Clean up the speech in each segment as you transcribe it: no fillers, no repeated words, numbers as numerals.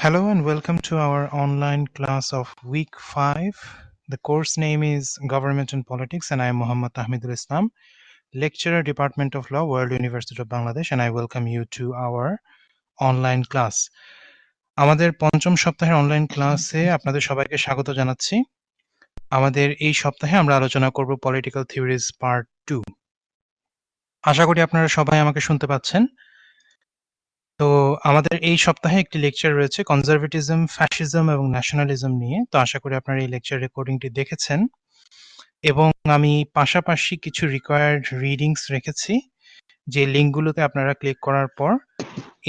Hello and welcome to our online class of week 5. The course name is Government and Politics and I am Muhammad Tahmidul Islam, lecturer, Department of Law, World University of Bangladesh, and I welcome you to our online class. আমাদের পঞ্চম সপ্তাহের online ক্লাসে আপনাদের সবাইকে স্বাগত জানাচ্ছি। আমাদের এই সপ্তাহে আমরা আলোচনা করব পলিটিক্যাল থিওরিজ পার্ট 2। আশা করি আপনারা সবাই আমাকে শুনতে পাচ্ছেন। তো আমাদের এই সপ্তাহে একটি লেকচার রয়েছে কনজারভেটিজম, ফ্যাসিজম এবং ন্যাশনালিজম নিয়ে। তো আশা করি আপনারা এই লেকচার রেকর্ডিংটি দেখেছেন এবং আমি পাশাপাশি কিছু রিকোয়ার্ড রিডিংস রেখেছি যে লিঙ্কগুলোতে আপনারা ক্লিক করার পর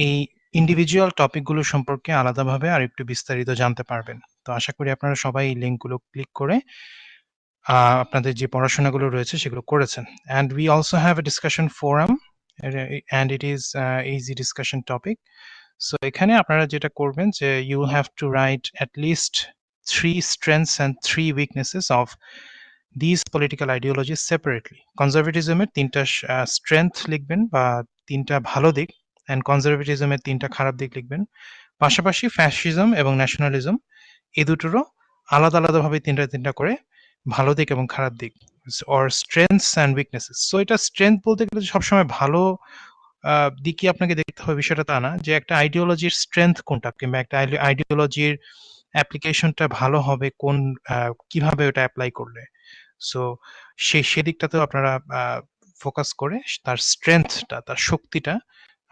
এই ইন্ডিভিজুয়াল টপিকগুলো সম্পর্কে আলাদাভাবে আর একটু বিস্তারিত জানতে পারবেন। তো আশা করি আপনারা সবাই এই লিঙ্কগুলো ক্লিক করে আপনাদের যে পড়াশোনাগুলো রয়েছে সেগুলো করেছেন। And we also have a discussion forum and it is easy discussion topic. So এখানে আপনারা যেটা করবেন যে you have to write at least 3 strengths and 3 weaknesses of these political ideologies separately. কনজারভেটিজমের 3টা স্ট্রেংথ লিখবেন বা 3টা ভালো দিক, and কনজারভেটিজমের 3টা খারাপ দিক লিখবেন। পাশাপাশি ফ্যাসিজম এবং ন্যাশনালিজম এই দুটোরও আলাদা আলাদাভাবে 3টা করে ভালো দিক এবং খারাপ দিক or strengths and weaknesses. So এটা স্ট্রেংথ বলতে গেলে সবসময় ভালো দিকই আপনাকে দেখতে হবে বিষয়টা তা না, যে একটা আইডিওলজির স্ট্রেংথ কোনটা কিংবা একটা আইডিওলজির অ্যাপ্লিকেশনটা ভালো হবে কোন কিভাবে ওটা অ্যাপ্লাই করলে। সো সেদিকটাতেও আপনারা ফোকাস করে তার স্ট্রেংথটা, তার শক্তিটা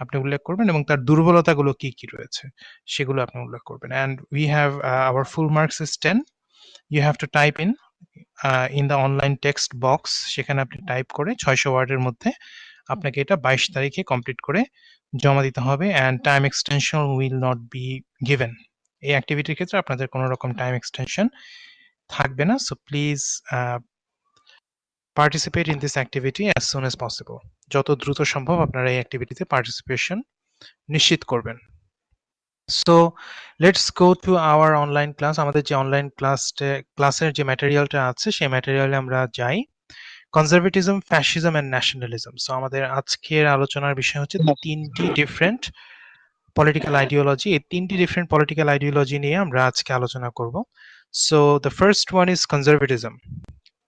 আপনি উল্লেখ করবেন এবং তার দুর্বলতাগুলো কি কি রয়েছে সেগুলো আপনি উল্লেখ করবেন। And we have our full marks is 10. You have to type in the online text box, সেখানে আপনি টাইপ করে 600 ওয়ার্ডের মধ্যে আপনাকে এটা 22 তারিখে কমপ্লিট করে জমা দিতে হবে। And time extension will not be given. এই অ্যাক্টিভিটির ক্ষেত্রে আপনাদের কোনো রকম টাইম এক্সটেনশন থাকবে না। So please participate in this activity as soon as possible. যত দ্রুত সম্ভব আপনারা এই অ্যাক্টিভিটিতে পার্টিসিপেশন নিশ্চিত করবেন। So let's go to our online class. আমাদের যে অনলাইন ক্লাসের যে ম্যাটেরিয়ালটা আছে সেই ম্যাটেরিয়ালে আমরা যাই। Conservatism, fascism and nationalism. So আমাদের আজকের আলোচনার বিষয় হচ্ছে 3টি ডিফারেন্ট পলিটিক্যাল আইডিওলজি। এই 3টি ডিফারেন্ট পলিটিক্যাল আইডিওলজি নিয়ে আমরা আজকে আলোচনা করব। So the first one is conservatism.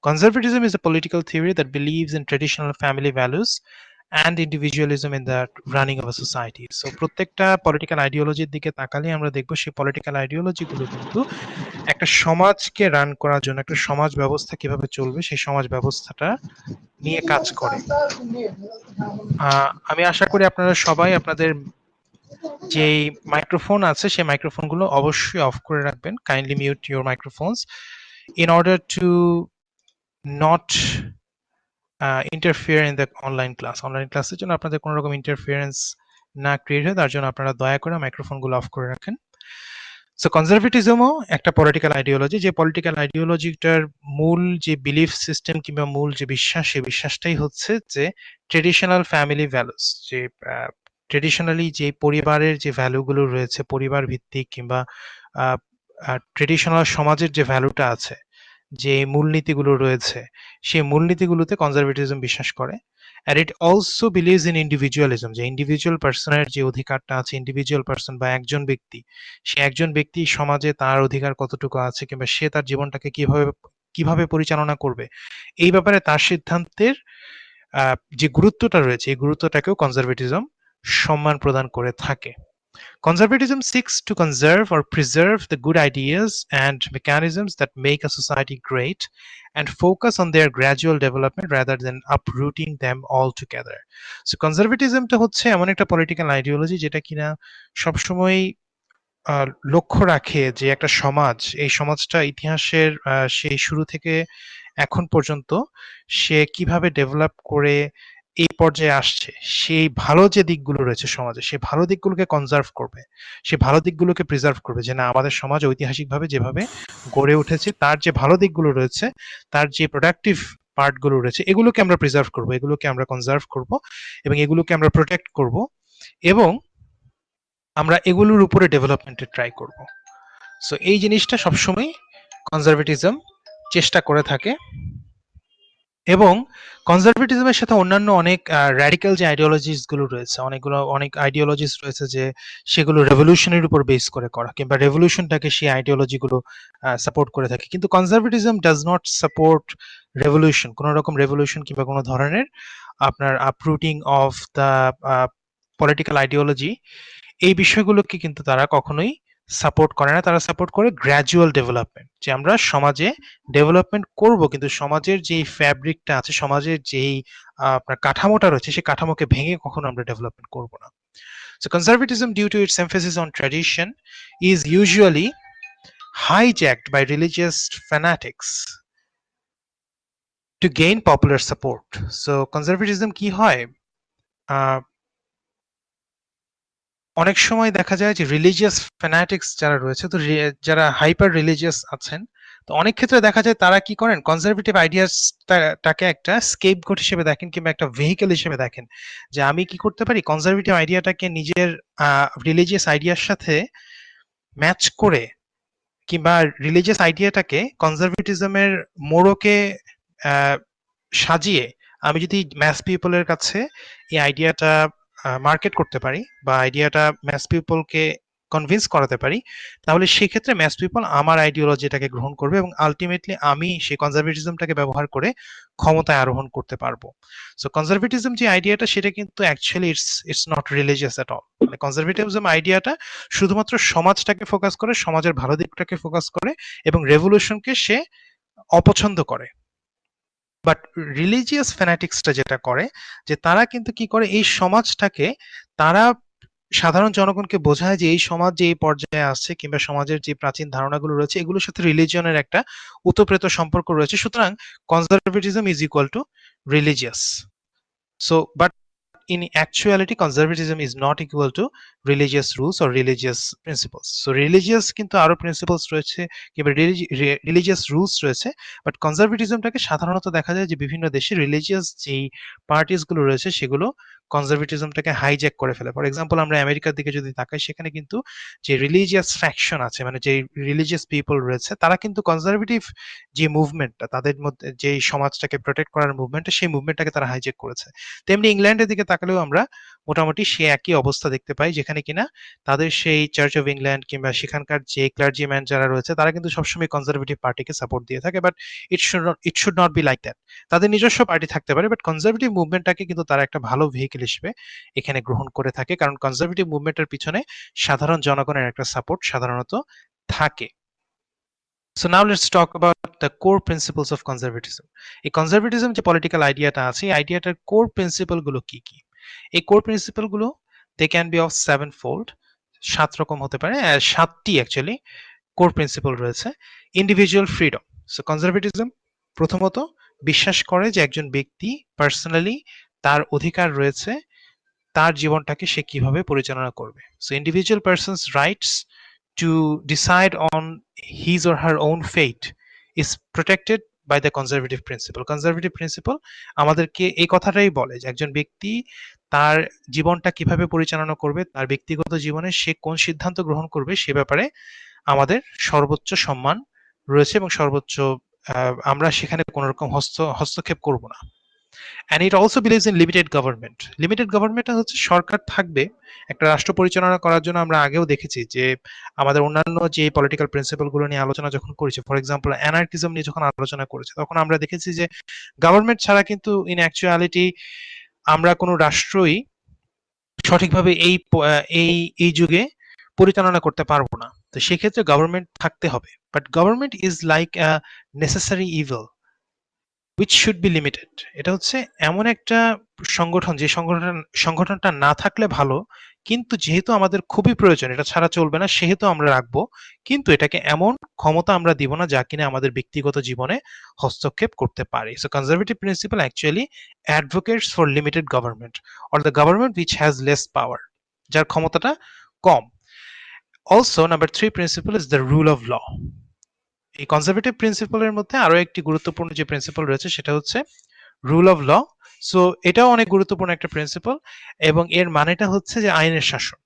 Conservatism is a political theory that believes in traditional family values and individualism in the running of a society. So প্রত্যেকটা political আইডিওলজির দিকে তাকালে আমরা দেখব সেই পলিটিক্যাল আইডিওলজি গুলো কিন্তু একটা সমাজকে রান করার জন্য, একটা সমাজ ব্যবস্থা কিভাবে চলবে সেই সমাজ ব্যবস্থাটা নিয়ে কাজ করে। আমি আশা করি আপনারা সবাই আপনাদের যে মাইক্রোফোন আছে সেই মাইক্রোফোনগুলো অবশ্যই অফ করে রাখবেন। Kindly mute your মাইক্রোফোনস in order to not interfere in the online class. Online ক্লাসের জন্য আপনাদের কোনো রকম ইন্টারফিয়ারেন্স না ক্রিয়েট হয় তার জন্য আপনারা দয়া করে মাইক্রোফোনগুলো অফ করে রাখেন। সো কনজারভেটিজমও একটা পলিটিক্যাল আইডিওলজি, যে পলিটিক্যাল আইডিওলজিটার মূল যে বিলিফ সিস্টেম কিংবা মূল যে বিশ্বাস, সেই বিশ্বাসটাই হচ্ছে যে ট্রেডিশনাল ফ্যামিলি ভ্যালুস, যে ট্রেডিশনালি যে পরিবারের যে ভ্যালুগুলো রয়েছে, পরিবার ভিত্তিক কিংবা ট্রেডিশনাল সমাজের যে ভ্যালুটা আছে, যে মূলনীতিগুলো রয়েছে, সেই মূলনীতিগুলোতে কনজারভেটিজম বিশ্বাস করে। and it also believes in individualism, যে ইন্ডিভিজুয়াল পার্সনের যে অধিকারটা আছে, ইন্ডিভিজুয়াল পার্সন বা একজন ব্যক্তি, সে একজন ব্যক্তি সমাজে তার অধিকার কতটুকু আছে কিংবা সে তার জীবনটাকে কিভাবে পরিচালনা করবে, এই ব্যাপারে তার সিদ্ধান্তের যে গুরুত্বটা রয়েছে, এই গুরুত্বটাকেও কনজারভেটিজম সম্মান প্রদান করে থাকে। Conservatism seeks to conserve or preserve the good ideas and mechanisms that make a society great and focus on their gradual development rather than uprooting them altogether. So conservatism টা হচ্ছে এমন একটা পলিটিক্যাল আইডিওলজি যেটা কিনা সবসময় লক্ষ্য রাখে যে একটা সমাজ, এই সমাজটা ইতিহাসের সেই শুরু থেকে এখন পর্যন্ত সে কিভাবে ডেভেলপ করে এই পর্যায়ে আসছে, সেই ভালো যে দিকগুলো রয়েছে সমাজে, সেই ভালো দিকগুলোকে কনজার্ভ করবে, সেই ভালো দিকগুলোকে প্রিজার্ভ করবে, যে না আমাদের সমাজ ঐতিহাসিকভাবে যেভাবে গড়ে উঠেছে তার যে ভালো দিকগুলো রয়েছে, তার যে প্রোডাক্টিভ পার্টগুলো রয়েছে, এগুলোকে আমরা প্রিজার্ভ করব, এগুলোকে আমরা কনজার্ভ করব এবং এগুলোকে আমরা প্রোটেক্ট করব এবং আমরা এগুলোর উপরে ডেভেলপমেন্টে ট্রাই করব। সো এই জিনিসটা সবসময় কনজারভেটিজম চেষ্টা করে থাকে। এবং কনজারভেটিজমের সাথে অন্যান্য অনেক র্যাডিক্যাল যে আইডিওলজিস গুলো রয়েছে, অনেক আইডিওলজিস রয়েছে যে সেগুলো রেভলিউশনের উপর বেস করে করা, কিংবা রেভলিউশনটাকে সেই আইডিওলজি গুলো সাপোর্ট করে থাকে। কিন্তু conservatism does not support revolution, কোনো রকম রেভলিউশন কিংবা কোনো ধরনের আপনার আপরুটিং অফ দ্য পলিটিক্যাল আইডিওলজি, এই বিষয়গুলোকে কিন্তু তারা কখনোই সাপোর্ট করে না। তারা সাপোর্ট করে গ্র্যাজুয়াল ডেভেলপমেন্ট, যে আমরা সমাজে ডেভেলপমেন্ট করব, কিন্তু সমাজের যেই ফ্যাব্রিকটা আছে, সমাজের যেই আপনার কাঠামোটা রয়েছে, সেই কাঠামোকে ভেঙে কখনো আমরা ডেভেলপমেন্ট করব না। So conservatism, due to its emphasis on tradition, is usually hijacked by religious fanatics to gain popular support. So conservatism কি হয়, অনেক সময় দেখা যায় যে রিলিজিয়াস ফ্যানাটিক্স যারা রয়েছে, তো যারা হাইপার রিলিজিয়াস আছেন, তো অনেক ক্ষেত্রে দেখা যায় তারা কি করেন, কনজারভেটিভ আইডিয়াসটাকে একটা স্কেপগোট হিসেবে দেখেন, কিংবা একটা ভেহিকেল হিসেবে দেখেন, যে আমি কি করতে পারি, কনজারভেটিভ আইডিয়াটাকে নিজের রিলিজিয়াস আইডিয়ার সাথে ম্যাচ করে, কিংবা রিলিজিয়াস আইডিয়াটাকে কনজারভেটিজমের মোড়কে সাজিয়ে আমি যদি ম্যাস পিপলের কাছে এই আইডিয়াটা মার্কেট করতে পারি, বা আইডিয়াটা ম্যাস পিপলকে কনভিন্স করাতে পারি, তাহলে সেক্ষেত্রে ম্যাস পিপল আমার আইডিওলজিটাকে গ্রহণ করবে, এবং আলটিমেটলি আমি সেই কনজারভেটিজমটাকে ব্যবহার করে ক্ষমতায় আরোহণ করতে পারবো। সো কনজারভেটিজম যে আইডিয়াটা, সেটা কিন্তু actually it's not religious at all. মানে কনজারভেটিজম আইডিয়াটা শুধুমাত্র সমাজটাকে ফোকাস করে, সমাজের ভালো দিকটাকে ফোকাস করে, এবং রেভলিউশনকে সে অপছন্দ করে। বাট রিলিজিয়াস ফ্যানাটিক্সটা যেটা করে, যে তারা কিন্তু কি করে, এই সমাজটাকে তারা সাধারণ জনগণকে বোঝায় যে এই সমাজ যে এই পর্যায়ে আসছে, কিংবা সমাজের যে প্রাচীন ধারণাগুলো রয়েছে, এগুলোর সাথে রিলিজিয়নের একটা ওতপ্রোত সম্পর্ক রয়েছে। সুতরাং conservatism is equal to religious. So but in actuality conservatism is not equal to religious rules or religious principles. So religious কিন্তু আরো প্রিন্সিপলস রয়েছে, কিংবা রিলিজিয়াস রুলস রয়েছে, বাট কনজারভেটিজমটাকে সাধারণত দেখা যায় যে বিভিন্ন দেশে রিলিজিয়াস যেই পার্টিস গুলো রয়েছে, সেগুলো কনজারভেটিজমটাকে হাইজ্যাক করে ফেলে। ফর এক্সাম্পল, আমরা আমেরিকার দিকে যদি তাকাই, সেখানে কিন্তু যে রিলিজিয়াস ফ্যাকশন আছে, মানে যে রিলিজিয়াস পিপল রয়েছে, তারা কিন্তু কনজারভেটিভ যে মুভমেন্টটা, তাদের মধ্যে যে সমাজটাকে প্রোটেক্ট করার মুভমেন্টটা, সেই মুভমেন্টটাকে তারা হাইজ্যাক করেছে। তেমনি ইংল্যান্ডের দিকে তাকালেও আমরা মোটামুটি সে একই অবস্থা দেখতে পাই, যেখানে কিনা তাদের সেই চার্চ অফ ইংল্যান্ড, কিংবা সেখানকার যে ক্লার্জিম্যান যারা রয়েছে, তারা কিন্তু সবসময় কনজারভেটিভ পার্টিকে সাপোর্ট দিয়ে থাকে। But it should not be like that. তাদের নিজস্ব পার্টি থাকতে পারে, বাট কনজারভেটিভ মুভমেন্টটাকে কিন্তু তারা একটা ভালো ভেহিকেল হিসেবে এখানে গ্রহণ করে থাকে, কারণ কনজারভেটিভ মুভমেন্টের পিছনে সাধারণ জনগণের একটা সাপোর্ট সাধারণত থাকে। So now let's talk about the core principles of conservatism. এই কনজারভেটিজম যে পলিটিক্যাল আইডিয়াটা আছে, এই আইডিয়াটার কোর প্রিন্সিপাল গুলো কি কি? এই কোর প্রিন্সিপাল গুলো, they can be of 7-fold, 7 রকম হতে পারে, 7টি অ্যাকচুয়ালি কোর প্রিন্সিপাল রয়েছে। Individual freedom. সো কনজারভেটিজম প্রথমত বিশ্বাস করে যে একজন ব্যক্তি পার্সোনালি তার অধিকার রয়েছে তার জীবনটাকে সে কিভাবে পরিচালনা করবে। So individual persons rights to decide on his or her own fate is protected by the conservative principle. Conservative principle আমাদেরকে এই কথাটাই বলে যে একজন ব্যক্তি তার জীবনটা কিভাবে পরিচালনা করবে, তার ব্যক্তিগত জীবনে সে কোন সিদ্ধান্ত গ্রহণ করবে, সে ব্যাপারে আমাদের সর্বোচ্চ সম্মান রয়েছে, এবং সর্বোচ্চ আমরা সেখানে কোনো রকম হস্তক্ষেপ করব না। And it also believes in limited government. Limited government হচ্ছে সরকার থাকবে একটা রাষ্ট্র পরিচালনা করার জন্য। আমরা আগেও দেখেছি যে আমাদের অন্যান্য যে পলিটিক্যাল প্রিন্সিপাল গুলো নিয়ে আলোচনা যখন করেছি, ফর এক্সাম্পল অ্যানার্কিজম নিয়ে যখন আলোচনা করেছি, তখন আমরা দেখেছি যে গভর্নমেন্ট ছাড়া কিন্তু ইন অ্যাকচুয়ালিটি আমরা কোনো রাষ্ট্রই সঠিকভাবে এই এই যুগে পরিচালনা করতে পারবো না। তো সেক্ষেত্রে গভর্নমেন্ট থাকতে হবে, but government is like a necessary evil which should be limited. এটা হচ্ছে এমন একটা সংগঠন, যে সংগঠনটা না থাকলে ভালো, কিন্তু যেহেতু আমাদের খুবই প্রয়োজন, এটা ছাড়া চলবে না, সেহেতু আমরা রাখবো, কিন্তু এটাকে এমন ক্ষমতা আমরা দিব না যা কিনা আমাদের ব্যক্তিগত জীবনে হস্তক্ষেপ করতে পারে। So conservative principle actually advocates for limited government or the government which has less power, যার ক্ষমতাটা কম। Also number 3 principle is the rule of law. এই কনজারভেটিভ প্রিন্সিপালের মধ্যে আরো একটি গুরুত্বপূর্ণ যে প্রিন্সিপাল রয়েছে, সেটা হচ্ছে রুল অফ ল। সো এটাও অনেক গুরুত্বপূর্ণ একটা প্রিন্সিপাল, এবং এর মানেটা হচ্ছে যে আইনের শাসন।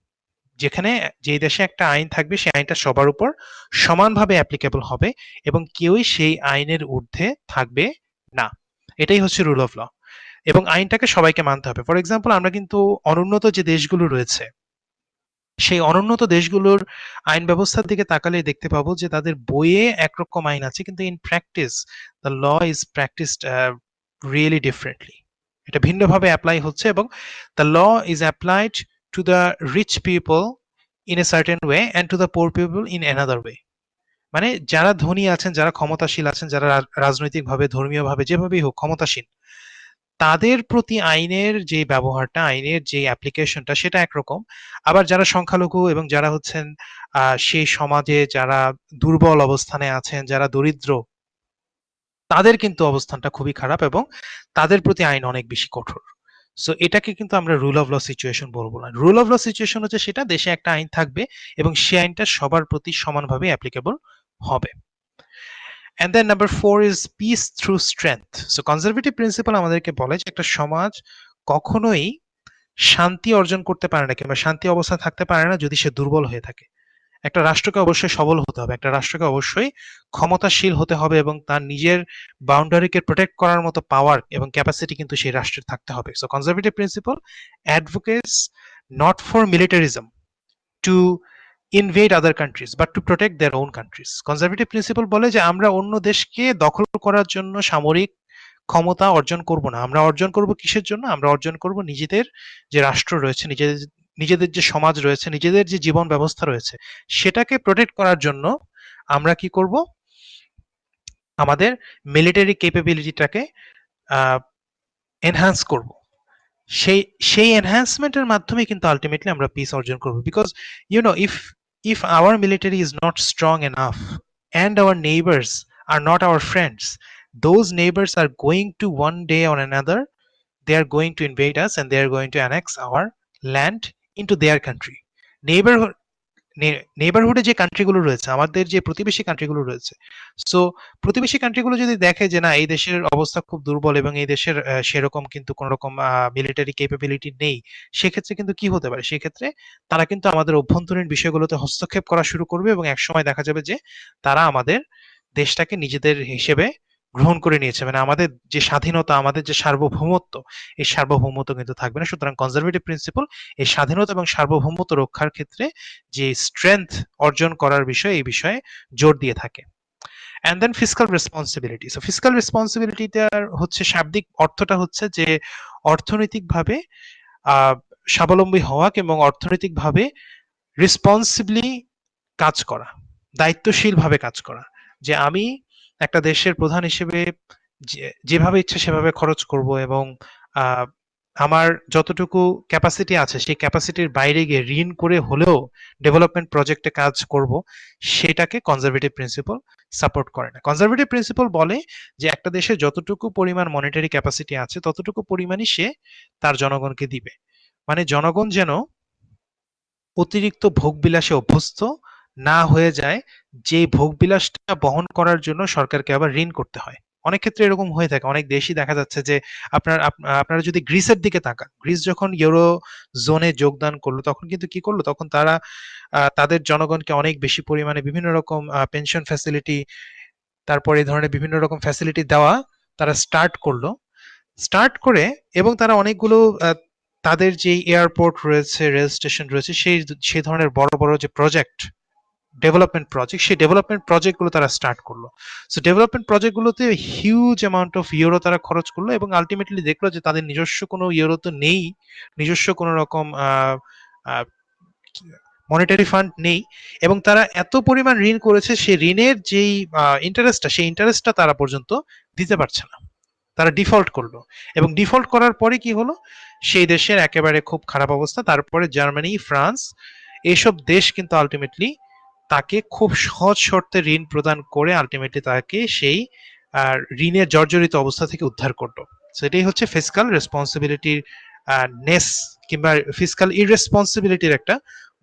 যেখানে যে দেশে একটা আইন থাকবে, সেই আইনটা সবার উপর সমানভাবে অ্যাপ্লিকেবল হবে, এবং কেউই সেই আইনের ঊর্ধ্বে থাকবে না। এটাই হচ্ছে রুল অফ ল। এবং আইনটাকে সবাইকে মানতে হবে। ফর এক্সাম্পল, আমরা কিন্তু অনুন্নত যে দেশগুলো রয়েছে, সেই অনুন্নত দেশগুলোর আইন ব্যবস্থার দিকে তাকালে দেখতে পাবো যে তাদের বইয়ে একরকম আইন আছে, কিন্তু in practice the law is practised really differently. এটা ভিন্নভাবে অ্যাপ্লাই হচ্ছে, এবং the law is applied to the rich people in a certain way and to the poor people in another way. মানে যারা ধনী আছেন, যারা ক্ষমতাশীল আছেন, যারা রাজনৈতিকভাবে, ধর্মীয়ভাবে, যেভাবেই হোক ক্ষমতাসীন, তাদের প্রতি আইনের যে ব্যবহারটা, আইনের যে অ্যাপ্লিকেশনটা, সেটা একরকম। আবার যারা সংখ্যালঘু এবং যারা হচ্ছেন সেই সমাজে যারা দুর্বল অবস্থানে আছেন, যারা দরিদ্র, তাদের কিন্তু অবস্থানটা খুবই খারাপ এবং তাদের প্রতি আইন অনেক বেশি কঠোর। সো এটাকে কিন্তু আমরা রুল অফ ল সিচুয়েশন বলবো না। রুল অফ ল সিচুয়েশন হচ্ছে সেটা দেশে একটা আইন থাকবে এবং সেই আইনটা সবার প্রতি সমানভাবে অ্যাপ্লিকেবল হবে। And then number 4 is peace through strength. So conservative principle আমাদেরকে বলে যে একটা সমাজ কখনোই শান্তি অর্জন করতে পারে না কিংবা শান্তি অবস্থায় থাকতে পারে না যদি সে দুর্বল হয়ে থাকে। একটা রাষ্ট্রকে অবশ্যই সবল হতে হবে, একটা রাষ্ট্রকে অবশ্যই ক্ষমতাশীল হতে হবে এবং তার নিজের বাউন্ডারিকে প্রোটেক্ট করার মতো পাওয়ার এবং ক্যাপাসিটি কিন্তু সেই রাষ্ট্রের থাকতে হবে। So conservative principle advocates not for militarism to invade other countries but to protect their own countries. Conservative principle বলে যে আমরা অন্য দেশকে দখল করার জন্য সামরিক ক্ষমতা অর্জন করব না। আমরা অর্জন করব কিসের জন্য? আমরা অর্জন করব নিজেদের যে রাষ্ট্র রয়েছে, নিজেদের যে সমাজ রয়েছে, নিজেদের যে জীবন ব্যবস্থা রয়েছে, সেটাকে প্রোটেক্ট করার জন্য আমরা কি করব? আমাদের মিলিটারি ক্যাপাবিলিটিটাকে এনহ্যান্স করব। সেই এনহ্যান্সমেন্টের মাধ্যমে কিন্তু আলটিমেটলি আমরা পিস অর্জন করব। Because if our military is not strong enough and our neighbors are not our friends, those neighbors are going to one day or another, they are going to invade us and they are going to annex our land into their country. নেইবারহুডে যে কান্ট্রিগুলো রয়েছে, আমাদের যে প্রতিবেশী কান্ট্রিগুলো রয়েছে, so প্রতিবেশী কান্ট্রিগুলো যদি দেখে যে না, এই দেশের অবস্থা খুব দুর্বল এবং এই দেশের সেরকম কিন্তু কোন রকম মিলিটারি ক্যাপাবিলিটি নেই, সেক্ষেত্রে কিন্তু কি হতে পারে? সেক্ষেত্রে তারা কিন্তু আমাদের অভ্যন্তরীণ বিষয়গুলোতে হস্তক্ষেপ করা শুরু করবে এবং একসময় দেখা যাবে যে তারা আমাদের দেশটাকে নিজেদের হিসেবে গ্রহণ করে নিয়েছে। মানে আমাদের যে স্বাধীনতা, আমাদের যে সার্বভৌমত্ব, এই সার্বভৌমত্ব কিন্তু থাকবে না। সুতরাং কনজারভেটিভ প্রিন্সিপাল এই স্বাধীনতা এবং সার্বভৌমত্ব রক্ষার ক্ষেত্রে যে স্ট্রেংথ অর্জন করার বিষয়, এই বিষয়ে জোর দিয়ে থাকে। And then fiscal responsibility. So fiscal রেসপন্সিবিলিটিটার হচ্ছে শাব্দিক অর্থটা হচ্ছে যে অর্থনৈতিকভাবে স্বাবলম্বী হওয়া এবং অর্থনৈতিকভাবে রেসপন্সিবলি কাজ করা, দায়িত্বশীলভাবে কাজ করা। যে আমি একটা দেশের প্রধান হিসেবে যেভাবে ইচ্ছে সেভাবে খরচ করব এবং আমার যতটুকু ক্যাপাসিটি আছে সেই ক্যাপাসিটির বাইরে গিয়ে ঋণ করে হলেও ডেভেলপমেন্ট প্রজেক্টে কাজ করব, সেটাকে কনজারভেটিভ প্রিন্সিপাল সাপোর্ট করে না। কনজারভেটিভ প্রিন্সিপাল বলে যে একটা দেশে যতটুকু পরিমাণ মনিটারি ক্যাপাসিটি আছে ততটুকু পরিমাণই সে তার জনগণকে দিবে। মানে জনগণ যেন অতিরিক্ত ভোগবিলাসে অভ্যস্ত না হয়ে যায়, যে ভোগবিলাসটা বহন করার জন্য সরকারকে আবার ঋণ করতে হয়। অনেক ক্ষেত্রে এরকম হয়ে থাকে, অনেক দেশই দেখা যাচ্ছে যে আপনারা যদি গ্রিসের দিকে তাকান, গ্রিস যখন ইউরো জোনে যোগদান করলো তখন কিন্তু কি করলো? তখন তারা তাদের জনগণকে অনেক বেশি পরিমাণে বিভিন্ন রকম পেনশন ফ্যাসিলিটি, তারপরে এই ধরনের বিভিন্ন রকম ফ্যাসিলিটি দেওয়া তারা স্টার্ট করে এবং তারা অনেকগুলো তাদের যে এয়ারপোর্ট রয়েছে, রেল স্টেশন রয়েছে, সেই ধরনের বড় বড় যে প্রজেক্ট, ডেভেলপমেন্ট প্রজেক্ট, সেই ডেভেলপমেন্ট প্রজেক্টগুলো তারা স্টার্ট করলো। সো ডেভেলপমেন্ট প্রজেক্টগুলোতে হিউজ অ্যামাউন্ট অফ ইউরো তারা খরচ করলো এবং আলটিমেটলি দেখলো যে তাদের নিজস্ব কোনো ইউরো তো নেই, নিজস্ব কোনো রকম মনিটারি ফান্ড নেই এবং তারা এত পরিমাণ ঋণ করেছে, সেই ঋণের যেই ইন্টারেস্টটা, সেই ইন্টারেস্টটা তারা পর্যন্ত দিতে পারছে না। তারা ডিফল্ট করলো এবং ডিফল্ট করার পরে কি হলো? সেই দেশের একেবারে খুব খারাপ অবস্থা। তারপরে জার্মানি, ফ্রান্স, এইসব দেশ কিন্তু আলটিমেটলি তাকে খুব সহজ শর্তে ঋণ প্রদান করে আলটিমেটলি তাকে সেই ঋণের জর্জরিত অবস্থা থেকে উদ্ধার করলো। সেটাই হচ্ছে ফিসকাল রেসপন্সিবিলিটির নেস কিংবা ফিসকাল ইররেসপন্সিবিলিটির একটা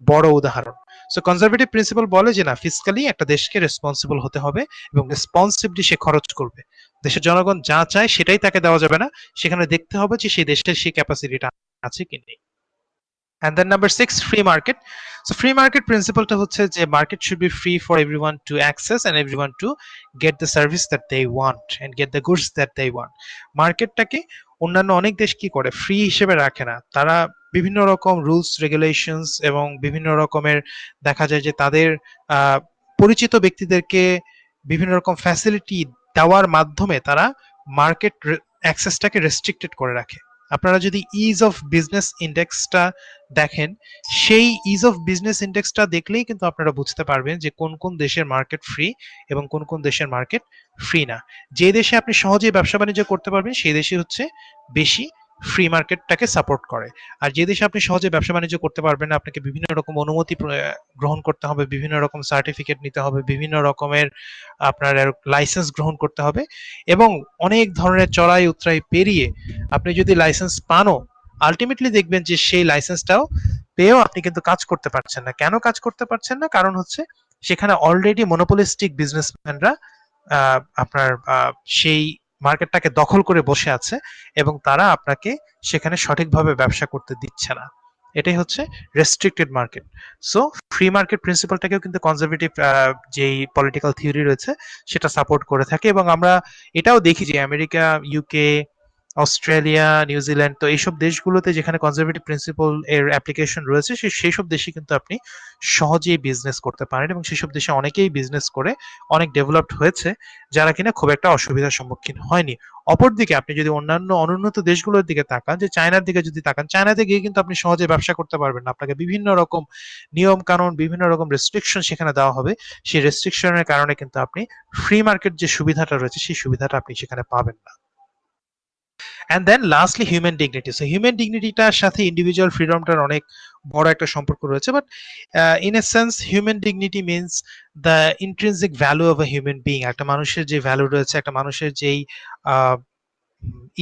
বড় উদাহরণ। সো কনজারভেটিভ প্রিন্সিপাল বলে যে না, ফিসকালি একটা দেশকে রেসপন্সিবল হতে হবে এবং রেসপন্সিবলি সে খরচ করবে। দেশের জনগণ যা চায় সেটাই তাকে দেওয়া যাবে না, সেখানে দেখতে হবে যে সেই দেশের সেই ক্যাপাসিটিটা আছে কি নেই। And then number 6, free market. So free market প্রিন্সিপালটা হচ্ছে যে market should be free for everyone to access and everyone to get the service that they want and get the goods that they want. মার্কেটটাকে অন্যান্য অনেক দেশ কি করে, free হিসেবে রাখে না, তারা বিভিন্ন রকম রুলস রেগুলেশনস এবং বিভিন্ন রকমের দেখা যায় যে তাদের পরিচিত ব্যক্তিদেরকে বিভিন্ন রকম ফ্যাসিলিটি দেওয়ার মাধ্যমে তারা মার্কেট অ্যাক্সেসটাকে রেস্ট্রিক্টেড করে রাখে। আপনারা যদি ইজ অফ বিজনেস ইন্ডেক্সটা দেখেন, সেই ইজ অফ বিজনেস ইন্ডেক্সটা দেখলেই কিন্তু আপনারা বুঝতে পারবেন যে কোন কোন দেশের মার্কেট ফ্রি এবং কোন কোন দেশের মার্কেট ফ্রি না। যে দেশে আপনি সহজেই ব্যবসা বাণিজ্য করতে পারবেন সেই দেশে হচ্ছে বেশি ফ্রি মার্কেটটাকে সাপোর্ট করে। আর যে দেশে আপনি সহজে ব্যবসা বাণিজ্য করতে পারবেন না, আপনাকে বিভিন্ন রকম অনুমতি গ্রহণ করতে হবে, বিভিন্ন রকম সার্টিফিকেট নিতে হবে, বিভিন্ন রকমের আপনার লাইসেন্স গ্রহণ করতে হবে, এবং অনেক ধরনের চড়াই উতরাই পেরিয়ে আপনি যদি লাইসেন্স পানও, আলটিমেটলি দেখবেন যে সেই লাইসেন্সটাও পেয়েও আপনি কিন্তু কাজ করতে পারছেন না। কেন কাজ করতে পারছেন না? কারণ হচ্ছে সেখানে অলরেডি মনোপলিস্টিক বিজনেসম্যানরা আপনার সেই মার্কেটটাকে দখল করে বসে আছে এবং তারা আপনাকে সেখানে সঠিকভাবে ব্যবসা করতে দিচ্ছে না। এটাই হচ্ছে restricted market. So free market প্রিন্সিপালটাকেও কিন্তু কনজারভেটিভ যেই পলিটিক্যাল থিওরি রয়েছে সেটা সাপোর্ট করে থাকে, এবং আমরা এটাও দেখি যে আমেরিকা, ইউকে, অস্ট্রেলিয়া, নিউজিল্যান্ড, তো এইসব দেশগুলোতে যেখানে কনজারভেটিভ প্রিন্সিপাল এর অ্যাপ্লিকেশন রয়েছে সেই সব দেশে কিন্তু আপনি সহজেই বিজনেস করতে পারেন, এবং সেই সব দেশে অনেকেই বিজনেস করে অনেক ডেভেলপড হয়েছে যারা কিনা খুব একটা অসুবিধার সম্মুখীন হয়নি। অপরদিকে আপনি যদি অন্যান্য অনুন্নত দেশগুলোর দিকে তাকান, যে চায়নার দিকে যদি তাকান, চায়নাতে গিয়ে কিন্তু আপনি সহজে ব্যবসা করতে পারবেন না। আপনাকে বিভিন্ন রকম নিয়ম কানুন, বিভিন্ন রকম রেস্ট্রিকশন সেখানে দেওয়া হবে। সেই রেস্ট্রিকশনের কারণে কিন্তু আপনি ফ্রি মার্কেট যে সুবিধাটা রয়েছে সেই সুবিধাটা আপনি সেখানে পাবেন না। And then lastly human dignity. So human ডিগনিটিটার সাথে ইন্ডিভিজুয়াল ফ্রিডমটার অনেক বড় একটা সম্পর্ক রয়েছে, but in a sense human dignity means the intrinsic value of a human being. একটা মানুষের যে ভ্যালু রয়েছে, একটা মানুষের যেই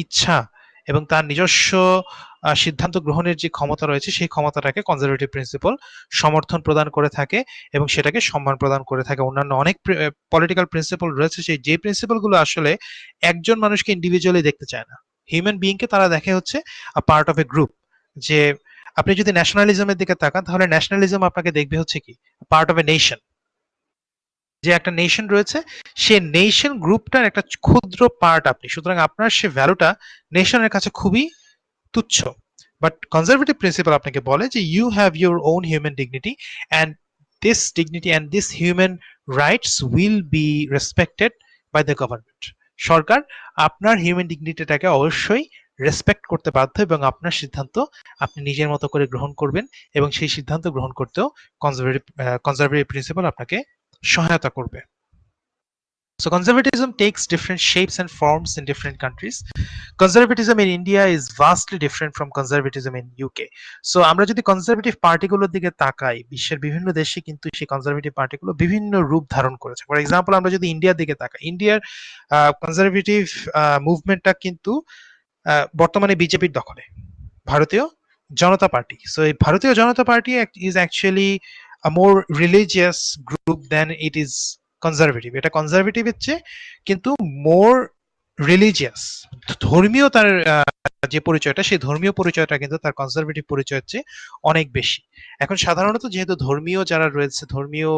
ইচ্ছা এবং তার নিজস্ব সিদ্ধান্ত গ্রহণের যে ক্ষমতা রয়েছে, সেই ক্ষমতাটাকে কনজারভেটিভ প্রিন্সিপাল সমর্থন প্রদান করে থাকে এবং সেটাকে সম্মান প্রদান করে থাকে। অন্যান্য অনেক পলিটিক্যাল প্রিন্সিপাল রয়েছে যে প্রিন্সিপালগুলো আসলে একজন মানুষকে ইন্ডিভিজুয়ালি দেখতে চায় না, হিউম্যান বিইংকে তারা দেখে হচ্ছে পার্ট অফ এ গ্রুপ। যে আপনি যদি ন্যাশনালিজমের দিকে তাকান, তাহলে ন্যাশনালিজম আপনাকে দেখবে হচ্ছে কি পার্ট অফ এ নেশন। যে একটা নেশন রয়েছে, সে নেশন গ্রুপটার একটা ক্ষুদ্র পার্ট আপনি, সুতরাং আপনার সে ভ্যালুটা নেশনের কাছে খুবই তুচ্ছ। বাট কনজারভেটিভ প্রিন্সিপাল আপনাকে বলে যে you have your own human dignity, and this dignity and this human rights will be respected by the government. সরকার আপনার হিউম্যান ডিগনিটিটাকে অবশ্যই রেসপেক্ট করতে বাধ্য, এবং আপনার সিদ্ধান্ত আপনি নিজের মতো করে গ্রহণ করবেন, এবং সেই সিদ্ধান্ত গ্রহণ করতেও কনজারভেটিভ প্রিন্সিপাল আপনাকে সহায়তা করবে। So conservatism takes different shapes and forms in different countries. Conservatism in India is vastly different from conservatism in UK. So আমরা যদি কনজারভেটিভ পার্টিগুলোর দিকে তাকাই, বিশ্বের বিভিন্ন দেশে কিন্তু সেই কনজারভেটিভ পার্টিগুলো বিভিন্ন রূপ ধারণ করেছে। ফর এক্সাম্পল আমরা যদি ইন্ডিয়ার দিকে তাকাই, ইন্ডিয়ার কনজারভেটিভ মুভমেন্টটা কিন্তু বর্তমানে বিজেপির দখলে, ভারতীয় জনতা পার্টি। সো এই Bharatiya Janata party is actually a more religious group than it is conservative. এটা কনজারভেটিভের চেয়ে কিন্তু মোর রিলিজিয়াস, ধর্মীয় তার যে পরিচয়টা, সেই ধর্মীয় পরিচয়টা কিন্তু তার কনজারভেটিভ পরিচয়ের চেয়ে অনেক বেশি। এখন সাধারণত যেহেতু ধর্মীয় যারা রয়েছে, ধর্মীয়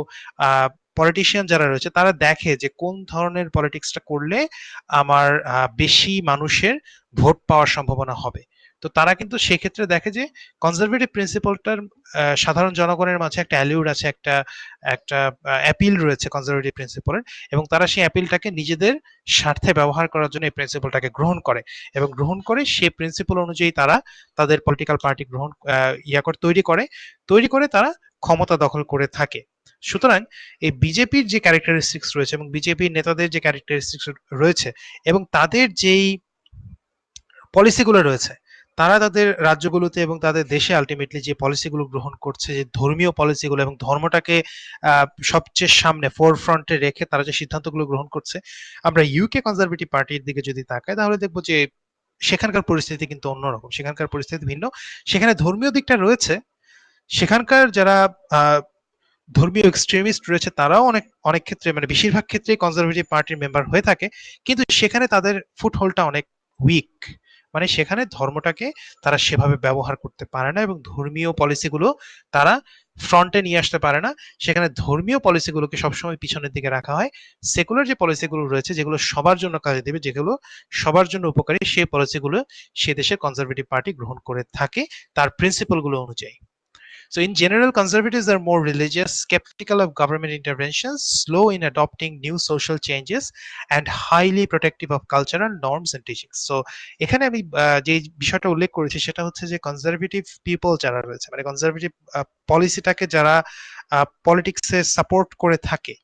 পলিটিশিয়ান যারা রয়েছে, তারা দেখে যে কোন ধরনের পলিটিক্সটা করলে আমার বেশি মানুষের ভোট পাওয়ার সম্ভাবনা হবে। তো তারা কিন্তু সেক্ষেত্রে দেখে যে কনজারভেটিভ প্রিন্সিপালটার সাধারণ জনগণের মাঝে একটা অ্যালিউড আছে, একটা একটা অ্যাপিল রয়েছে কনজারভেটিভ প্রিন্সিপালের, এবং তারা সেই অ্যাপিলটাকে নিজেদের স্বার্থে ব্যবহার করার জন্য এই প্রিন্সিপালটাকে গ্রহণ করে, এবং গ্রহণ করে সেই প্রিন্সিপাল অনুযায়ী তারা তাদের পলিটিক্যাল পার্টি তৈরি করে তারা ক্ষমতা দখল করে থাকে। সুতরাং এই বিজেপির যে ক্যারেক্টারিস্টিক্স রয়েছে এবং বিজেপির নেতাদের যে ক্যারেক্টারিস্টিক্স রয়েছে এবং তাদের যেই পলিসিগুলো রয়েছে, তারা তাদের রাজ্যগুলোতে এবং তাদের দেশে আলটিমেটলি যে পলিসিগুলো গ্রহণ করছে, যে ধর্মীয় পলিসিগুলো এবং ধর্মটাকে সবচেয়ে সামনে ফোরফ্রন্টে রেখে তারা যে সিদ্ধান্তগুলো গ্রহণ করছে, আমরা ইউকে কনজারভেটিভ পার্টির দিকে যদি তাকাই তাহলে দেখবো যে সেখানকার পরিস্থিতি কিন্তু অন্যরকম, সেখানকার পরিস্থিতি ভিন্ন। সেখানে ধর্মীয় দিকটা রয়েছে, সেখানকার যারা ধর্মীয় এক্সট্রিমিস্ট রয়েছে তারাও অনেক ক্ষেত্রে, মানে বেশিরভাগ ক্ষেত্রেই কনজারভেটিভ পার্টির মেম্বার হয়ে থাকে, কিন্তু সেখানে তাদের ফুটহোল্ডটা অনেক উইক। মানে সেখানে ধর্মটাকে তারা সেভাবে ব্যবহার করতে পারে না এবং ধর্মীয় পলিসিগুলো তারা ফ্রন্টে নিয়ে আসতে পারে না, সেখানে ধর্মীয় পলিসিগুলোকে সবসময় পিছনের দিকে রাখা হয়। সেকুলার যে পলিসিগুলো রয়েছে, যেগুলো সবার জন্য কাজে দেবে, যেগুলো সবার জন্য উপকারী, সেই পলিসিগুলো সে দেশের কনজারভেটিভ পার্টি গ্রহণ করে থাকে তার প্রিন্সিপালগুলো অনুযায়ী। So, in general, conservatives are more religious, skeptical of government interventions, slow in adopting new social changes, and highly protective of cultural norms and teachings. So, এখানে আমি যে বিষয়টা উল্লেখ করেছি সেটা হচ্ছে যে কনজারভেটিভ পিপল যারা রয়েছে, মানে কনজারভেটিভ পলিসিটাকে যারা পলিটিক্সে সাপোর্ট করে থাকে,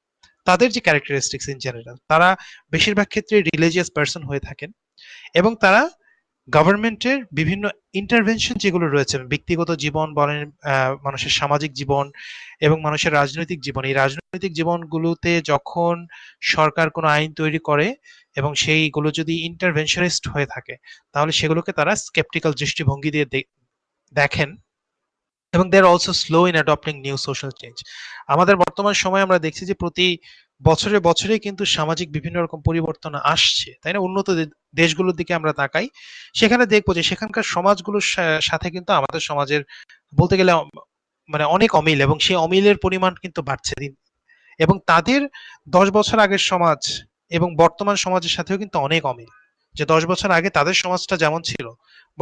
তাদের যে ক্যারেক্টারিস্টিক্স ইন জেনারেল, তারা বেশিরভাগ ক্ষেত্রে রিলিজিয়াস পার্সন হয়ে থাকেন এবং তারা গভর্নমেন্টের বিভিন্ন ইন্টারভেনশন যেগুলো রয়েছে, ব্যক্তিগত জীবন বলেন, মানুষের সামাজিক জীবন এবং মানুষের রাজনৈতিক জীবন, এই রাজনৈতিক জীবনগুলোতে যখন সরকার কোনো আইন তৈরি করে এবং সেইগুলো যদি ইন্টারভেনশনিস্ট হয়ে থাকে, তাহলে সেগুলোকে তারা স্কেপটিক্যাল দৃষ্টিভঙ্গি দিয়ে দেখেন এবং they are also slow in adopting new social change. আমাদের বর্তমান সময়ে আমরা দেখছি যে প্রতি বছরে বছরে কিন্তু সামাজিক বিভিন্ন রকম পরিবর্তন আসছে, তাই না? উন্নত দেশগুলোর দিকে আমরা তাকাই, সেখানে দেখবো যে সেখানকার সমাজগুলোর সাথে কিন্তু আমাদের সমাজের বলতে গেলে মানে অনেক অমিল, এবং সেই অমিলের পরিমাণ কিন্তু বাড়ছে দিন, এবং তাদের 10 বছর আগের সমাজ এবং বর্তমান সমাজের সাথেও কিন্তু অনেক অমিল। যে 10 বছর আগে তাদের সমাজটা যেমন ছিল,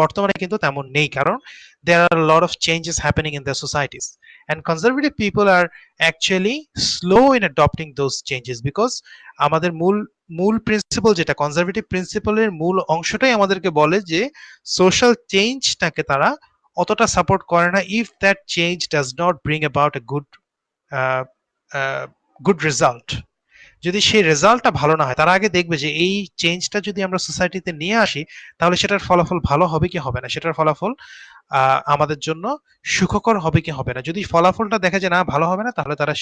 বর্তমানে কিন্তু তেমন নেই, কারণ there are a lot of changes happening in their societies, and conservative people are actually slow in adopting those changes because আমাদের মূল মূল প্রিন্সিপাল, যেটা কনজারভেটিভ প্রিন্সিপালের মূল অংশটাই আমাদেরকে বলে যে সোশ্যাল চেঞ্জটাকে তারা অতটা সাপোর্ট করে না if that change does not bring about a good result. যদি সেই রেজাল্টটা ভালো না হয়, তারা আগে দেখবে যে এই চেঞ্জটা যদি আমরা সোসাইটিতে নিয়ে আসি, তাহলে সেটার ফলাফল ভালো হবে কি হবে না, সেটার ফলাফল আমাদের জন্য সুখকর হবে কি হবে না। যদি ফলাফলটা দেখা যায় না ভালো হবে না, তাহলে তারা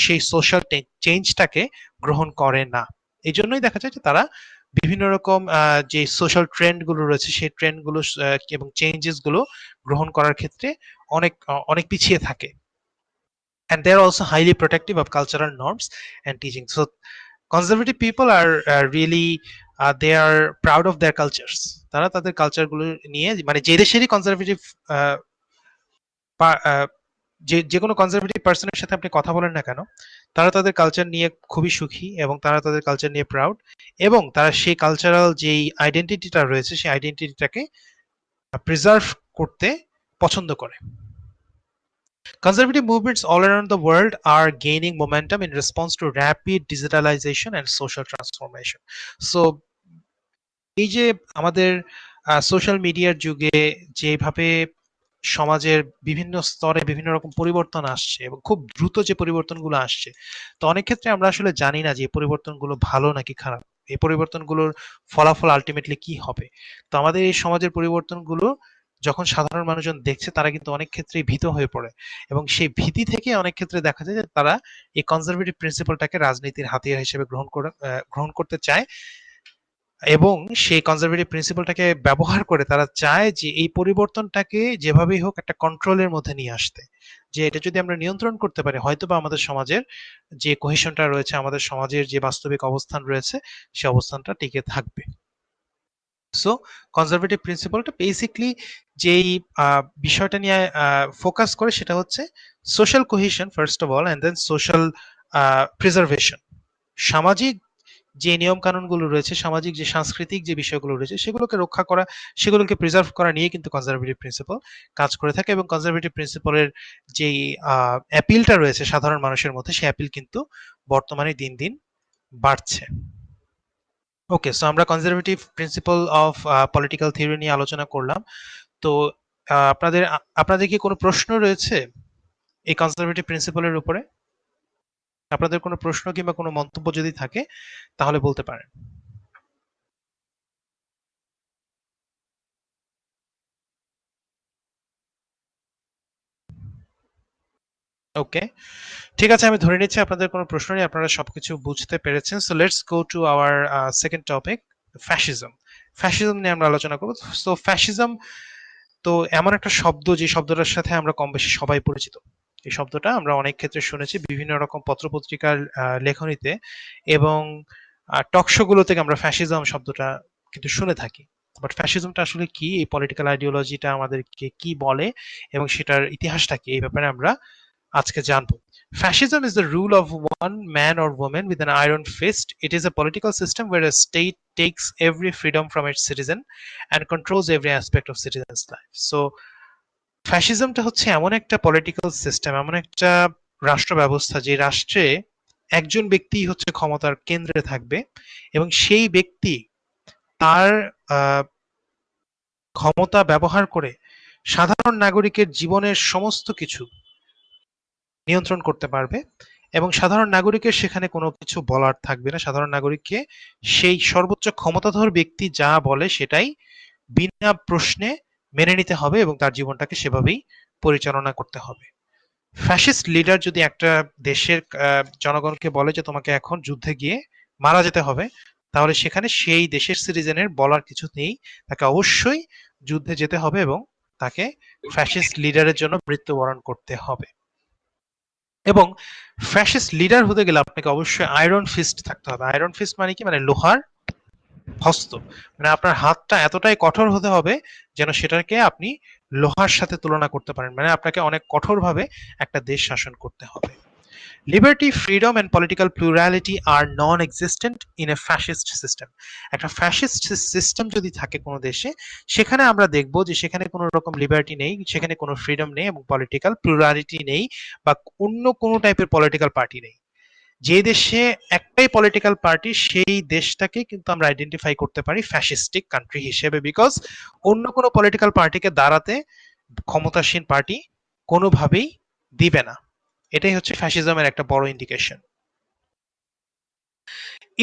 সেই সোশ্যাল চেঞ্জটাকে গ্রহণ করে না। এই জন্যই দেখা যায় যে তারা বিভিন্ন রকম যে সোশ্যাল ট্রেন্ড গুলো রয়েছে, সেই ট্রেন্ড গুলো এবং চেঞ্জেস গুলো গ্রহণ করার ক্ষেত্রে অনেক অনেক পিছিয়ে থাকে। And they're also highly protective of cultural norms and teaching. So conservative people are really they are proud of their cultures. তারা তাদের কালচার গুলো নিয়ে, মানে যে দেশেরই কনজারভেটিভ যে কোনো কনজারভেটিভ পার্সনের সাথে আপনি কথা বলেন না কেন, তারা তাদের কালচার নিয়ে খুবই সুখী এবং তারা তাদের কালচার নিয়ে প্রাউড, এবং তারা সেই কালচারাল যেই আইডেন্টিটিটা রয়েছে সেই আইডেন্টিটিটাকে প্রিজার্ভ করতে পছন্দ করে। Conservative movements all around the world are gaining momentum in response to rapid digitalization and social transformation. So, এই যে আমাদের সোশ্যাল মিডিয়ার যুগে যেভাবে সমাজের বিভিন্ন স্তরে বিভিন্ন রকম পরিবর্তন আসছে এবং খুব দ্রুত যে পরিবর্তনগুলো আসছে, তো অনেক ক্ষেত্রে আমরা আসলে জানি না যে এই পরিবর্তনগুলো ভালো নাকি খারাপ, এই পরিবর্তনগুলোর ফলাফল আলটিমেটলি কি হবে। তো আমাদের এই সমাজের পরিবর্তনগুলো যখন সাধারণ মানুষজন দেখছে, তারা কিন্তু অনেক ক্ষেত্রেই ভীত হয়ে পড়ে, এবং সেই ভীতি থেকে অনেক ক্ষেত্রে দেখা যায় যে তারা এই কনজারভেটিভ প্রিন্সিপালটাকে রাজনীতির হাতিয়ার হিসেবে গ্রহণ করতে চায়, এবং সেই কনজারভেটিভ প্রিন্সিপালটাকে ব্যবহার করে তারা চায় যে এই পরিবর্তনটাকে যেভাবেই হোক একটা কন্ট্রোলের মধ্যে নিয়ে আসতে, যে এটা যদি আমরা নিয়ন্ত্রণ করতে পারি, হয়তোবা আমাদের সমাজের যে কোহেশনটা রয়েছে, আমাদের সমাজের যে বাস্তবিক অবস্থান রয়েছে, সে অবস্থানটা টিকে থাকবে। সো কনজারভেটিভ প্রিন্সিপালটা বেসিকলি যেই বিষয়টা নিয়ে ফোকাস করে সেটা হচ্ছে social cohesion first of all, and then social preservation. সামাজিক যে নিয়ম কানুনগুলো রয়েছে, সামাজিক যে সাংস্কৃতিক যে বিষয়গুলো রয়েছে, সেগুলোকে রক্ষা করা, সেগুলোকে প্রিজার্ভ করা নিয়ে কিন্তু কনজারভেটিভ প্রিন্সিপাল কাজ করে থাকে, এবং কনজারভেটিভ প্রিন্সিপালের যেই অ্যাপিলটা রয়েছে সাধারণ মানুষের মধ্যে, সেই অ্যাপিল কিন্তু বর্তমানে দিন দিন বাড়ছে। ওকে, সো আমরা conservative principal of political theory নিয়ে আলোচনা করলাম। তো আপনাদের কি কোনো প্রশ্ন রয়েছে এই কনজারভেটিভ প্রিন্সিপালের উপরে? আপনাদের কোনো প্রশ্ন কিংবা কোনো মন্তব্য যদি থাকে তাহলে বলতে পারেন। ওকে, ঠিক আছে, আমি ধরে নিচ্ছি আপনাদের কোনো প্রশ্ন নেই, আপনারা সবকিছু বুঝতে পেরেছেন। So let's go to our second topic, fascism. Fascism নিয়ে আমরা আলোচনা করব। সো ফ্যাসিজম তো এমন একটা শব্দ, যে শব্দটার সাথে আমরা কম বেশি সবাই পরিচিত। এই শব্দটা আমরা অনেক ক্ষেত্রে শুনেছি বিভিন্ন রকম পত্রপত্রিকার লেখনীতে, এবং টক শো গুলো থেকে আমরা ফ্যাসিজম শব্দটা কিন্তু শুনে থাকি। বাট ফ্যাসিজমটা আসলে কি, এই পলিটিক্যাল আইডিওলজিটা আমাদেরকে কি বলে এবং সেটার ইতিহাসটা কি, এই ব্যাপারে আমরা আজকে জানবো। Fascism is the rule of one man or woman with an iron fist. It is a political system where a state takes every freedom from its citizen and controls every aspect of citizens' life. So, ফ্যাসিজমটা হচ্ছে এমন একটা political system, এমন একটা রাষ্ট্র ব্যবস্থা যে রাষ্ট্রে একজন ব্যক্তি হচ্ছে ক্ষমতার কেন্দ্রে থাকবে এবং সেই ব্যক্তি তার ক্ষমতা ব্যবহার করে সাধারণ নাগরিকের জীবনের সমস্ত কিছু নিয়ন্ত্রণ করতে পারবে এবং সাধারণ নাগরিকের সেখানে কোনো কিছু বলার থাকবে না। সাধারণ নাগরিককে সেই সর্বোচ্চ ক্ষমতাধর ব্যক্তি যা বলে সেটাই বিনা প্রশ্নে মেনে নিতে হবে এবং তার জীবনটাকে সেভাবেই পরিচালনা করতে হবে। ফ্যাসিস্ট লিডার যদি একটা দেশের জনগণকে বলে যে তোমাকে এখন যুদ্ধে গিয়ে মারা যেতে হবে, তাহলে সেখানে সেই দেশের সিটিজেনের বলার কিছু নেই, তাকে অবশ্যই যুদ্ধে যেতে হবে এবং তাকে ফ্যাসিস্ট লিডারের জন্য মৃত্যুবরণ করতে হবে। এবং ফ্যাসিস্ট লিডার হতে গেলে আপনাকে অবশ্যই আয়রন ফিস্ট থাকতে হবে। আয়রন ফিস্ট মানে কি, মানে লোহার হস্ত, মানে আপনার হাতটা এতটাই কঠোর হতে হবে যেন সেটাকে আপনি লোহার সাথে তুলনা করতে পারেন, মানে আপনাকে অনেক কঠোরভাবে একটা দেশ শাসন করতে হবে। Liberty, freedom and political plurality are non-existent in a fascist system. একটা ফ্যাসিস্ট সিস্টেম যদি থাকে কোনো দেশে, সেখানে আমরা দেখব যে সেখানে কোনো রকম লিবার্টি নেই, সেখানে কোনো ফ্রিডম নেই এবং পলিটিক্যাল প্লুরালিটি নেই বা অন্য কোনো টাইপের পলিটিক্যাল পার্টি নেই। যে দেশে একটাই পলিটিক্যাল পার্টি, সেই দেশটাকে কিন্তু আমরা আইডেন্টিফাই করতে পারি ফ্যাসিস্টিক কান্ট্রি হিসেবে, বিকজ অন্য কোনো পলিটিক্যাল পার্টিকে দাঁড়াতে ক্ষমতাসীন পার্টি কোনোভাবেই দিবে না। এটাই হচ্ছে ফ্যাসিজমের একটা বড় indication.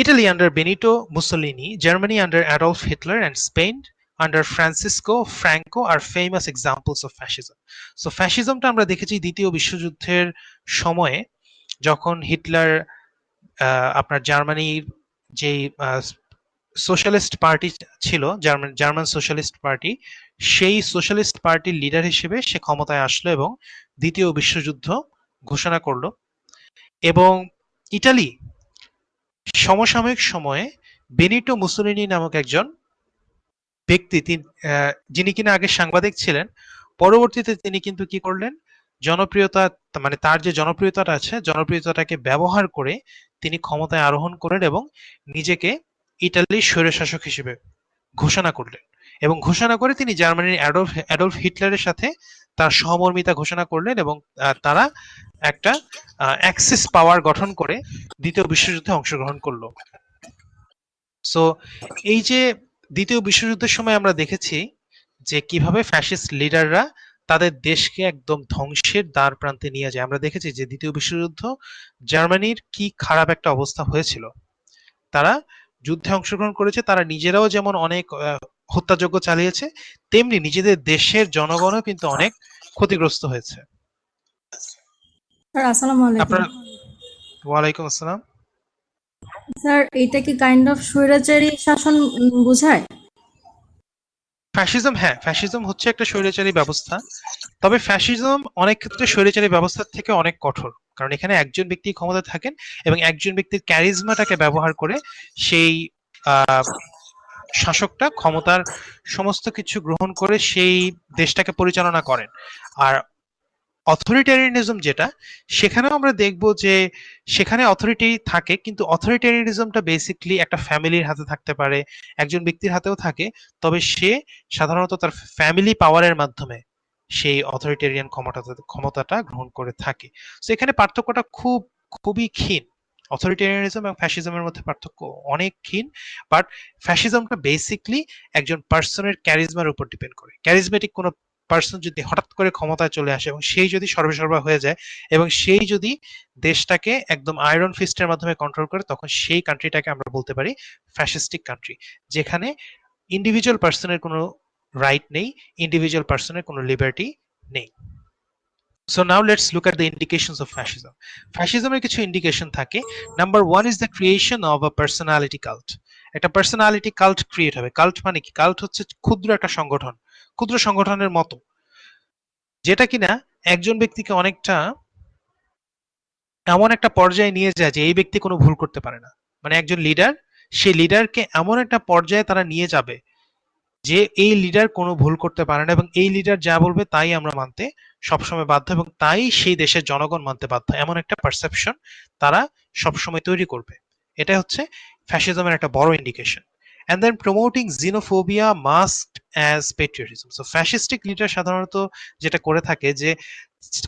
Italy under Benito Mussolini, Germany under Adolf Hitler and Spain under Francisco Franco are famous examples of fascism. So ফ্যাসিজমটা আমরা দেখেছি দ্বিতীয় বিশ্বযুদ্ধের সময়ে, যখন হিটলার আপনার জার্মানির যে সোশ্যালিস্ট পার্টি ছিল, জার্মান সোশ্যালিস্ট পার্টি, সেই সোশ্যালিস্ট পার্টির লিডার হিসেবে সে ক্ষমতায় আসলো এবং দ্বিতীয় বিশ্বযুদ্ধ ঘোষণা করলো। এবং ইটালি সমসাময়িক সময়ে বেনিটো মুসোলিনি নামক একজন ব্যক্তি, যিনি কিনা আগে সাংবাদিক ছিলেন, পরবর্তীতে তিনি কিন্তু কি করলেন, জনপ্রিয়তা, মানে তার যে জনপ্রিয়তাটা আছে, জনপ্রিয়তাটাকে ব্যবহার করে তিনি ক্ষমতায় আরোহণ করেন এবং নিজেকে ইটালির স্বৈরশাসক হিসেবে ঘোষণা করলেন এবং ঘোষণা করে তিনি জার্মানির অ্যাডলফ হিটলারের সাথে তার সহমর্মিতা ঘোষণা করলেন এবং তারা একটা অ্যাক্সিস পাওয়ার গঠন করে দ্বিতীয় বিশ্বযুদ্ধে অংশগ্রহণ করলো। সো এই যে দ্বিতীয় বিশ্বযুদ্ধের সময় আমরা দেখেছি যে কিভাবে ফ্যাসিস্ট লিডাররা তাদের দেশকে একদম ধ্বংসের দ্বার প্রান্তে নিয়ে যায়। আমরা দেখেছি যে দ্বিতীয় বিশ্বযুদ্ধ জার্মানির কি খারাপ একটা অবস্থা হয়েছিল। তারা যুদ্ধে অংশগ্রহণ করেছে, তারা নিজেরাও যেমন অনেক হত্যাযজ্ঞ চালিয়েছে, তেমনি নিজেদের দেশের জনগণও কিন্তু অনেক ক্ষতিগ্রস্ত হয়েছে। স্যার আসসালামু আলাইকুম। ওয়ালাইকুম আসসালাম। স্যার এটা কি কাইন্ড অফ স্বৈরাচারী শাসন বোঝায়? ফ্যাসিজম, হ্যাঁ, ফ্যাসিজম হচ্ছে একটা স্বৈরাচারী ব্যবস্থা, তবে ফ্যাসিজম অনেক ক্ষেত্রে স্বৈরাচারী ব্যবস্থার থেকে অনেক কঠোর, কারণ এখানে একজন ব্যক্তি ক্ষমতা থাকেন এবং একজন ব্যক্তির ক্যারিজমাটাকে ব্যবহার করে সেই শাসকটা ক্ষমতার সমস্ত কিছু গ্রহণ করে সেই দেশটাকে পরিচালনা করেন। আর অথরিটেরিয়ানিজম যেটা, সেখানেও আমরা দেখব যে সেখানে অথরিটি থাকে, কিন্তু অথরিটেরিয়ানিজমটা বেসিক্যালি একটা ফ্যামিলির হাতে থাকতে পারে, একজন ব্যক্তির হাতেও থাকে, তবে সে সাধারণত তার ফ্যামিলি পাওয়ারের মাধ্যমে সেই অথরিটেরিয়ান ক্ষমতাটা গ্রহণ করে থাকে। তো এখানে পার্থক্যটা খুবই ক্ষীণ। অথরিটেরিয়ানিজম এবং ফ্যাসিজমের মধ্যে পার্থক্য অনেক ক্ষীণ, বাট ফ্যাসিজমটা বেসিক্যালি একজন পার্সনের ক্যারিজমার উপর ডিপেন্ড করে। ক্যারিজমেটিক কোনো পার্সন যদি হঠাৎ করে ক্ষমতায় চলে আসে এবং সেই যদি সর্বেসর্বা হয়ে যায় এবং সেই যদি দেশটাকে একদম আয়রন ফিস্টের মাধ্যমে কন্ট্রোল করে, তখন সেই কান্ট্রিটাকে আমরা বলতে পারি ফ্যাসিস্টিক কান্ট্রি, যেখানে ইন্ডিভিজুয়াল পার্সনের কোনো রাইট নেই, ইন্ডিভিজুয়াল পার্সনের কোনো লিবার্টি নেই। So now let's look at the indications of fascism. Fascism এর কিছু ইন্ডিকেশন থাকে। Number 1 is the creation of a personality cult. একটা পার্সোনালিটি কাল্ট ক্রিয়েট হবে। কাল্ট মানে কি? কাল্ট হচ্ছে ক্ষুদ্র একটা সংগঠন, ক্ষুদ্র সংগঠনের মতো, যেটা কিনা একজন ব্যক্তিকে অনেকটা এমন একটা পর্যায়ে নিয়ে যায় যে এই ব্যক্তি কোনো ভুল করতে পারে না। মানে একজন লিডার, সেই লিডারকে এমন একটা পর্যায়ে তারা নিয়ে যাবে যে এই লিডার কোনো ভুল করতে পারে না এবং এই লিডার যা বলবে তাই আমরা মানতে সবসময় বাধ্য এবং তাই সেই দেশের জনগণ মানতে বাধ্য, এমন একটা পারসেপশন তারা সবসময় তৈরি করবে। এটা হচ্ছে ফ্যাসিজমের একটা বড় indication. And then promoting xenophobia masked as patriotism. So fascistic leader সাধারণত যেটা করে থাকে যে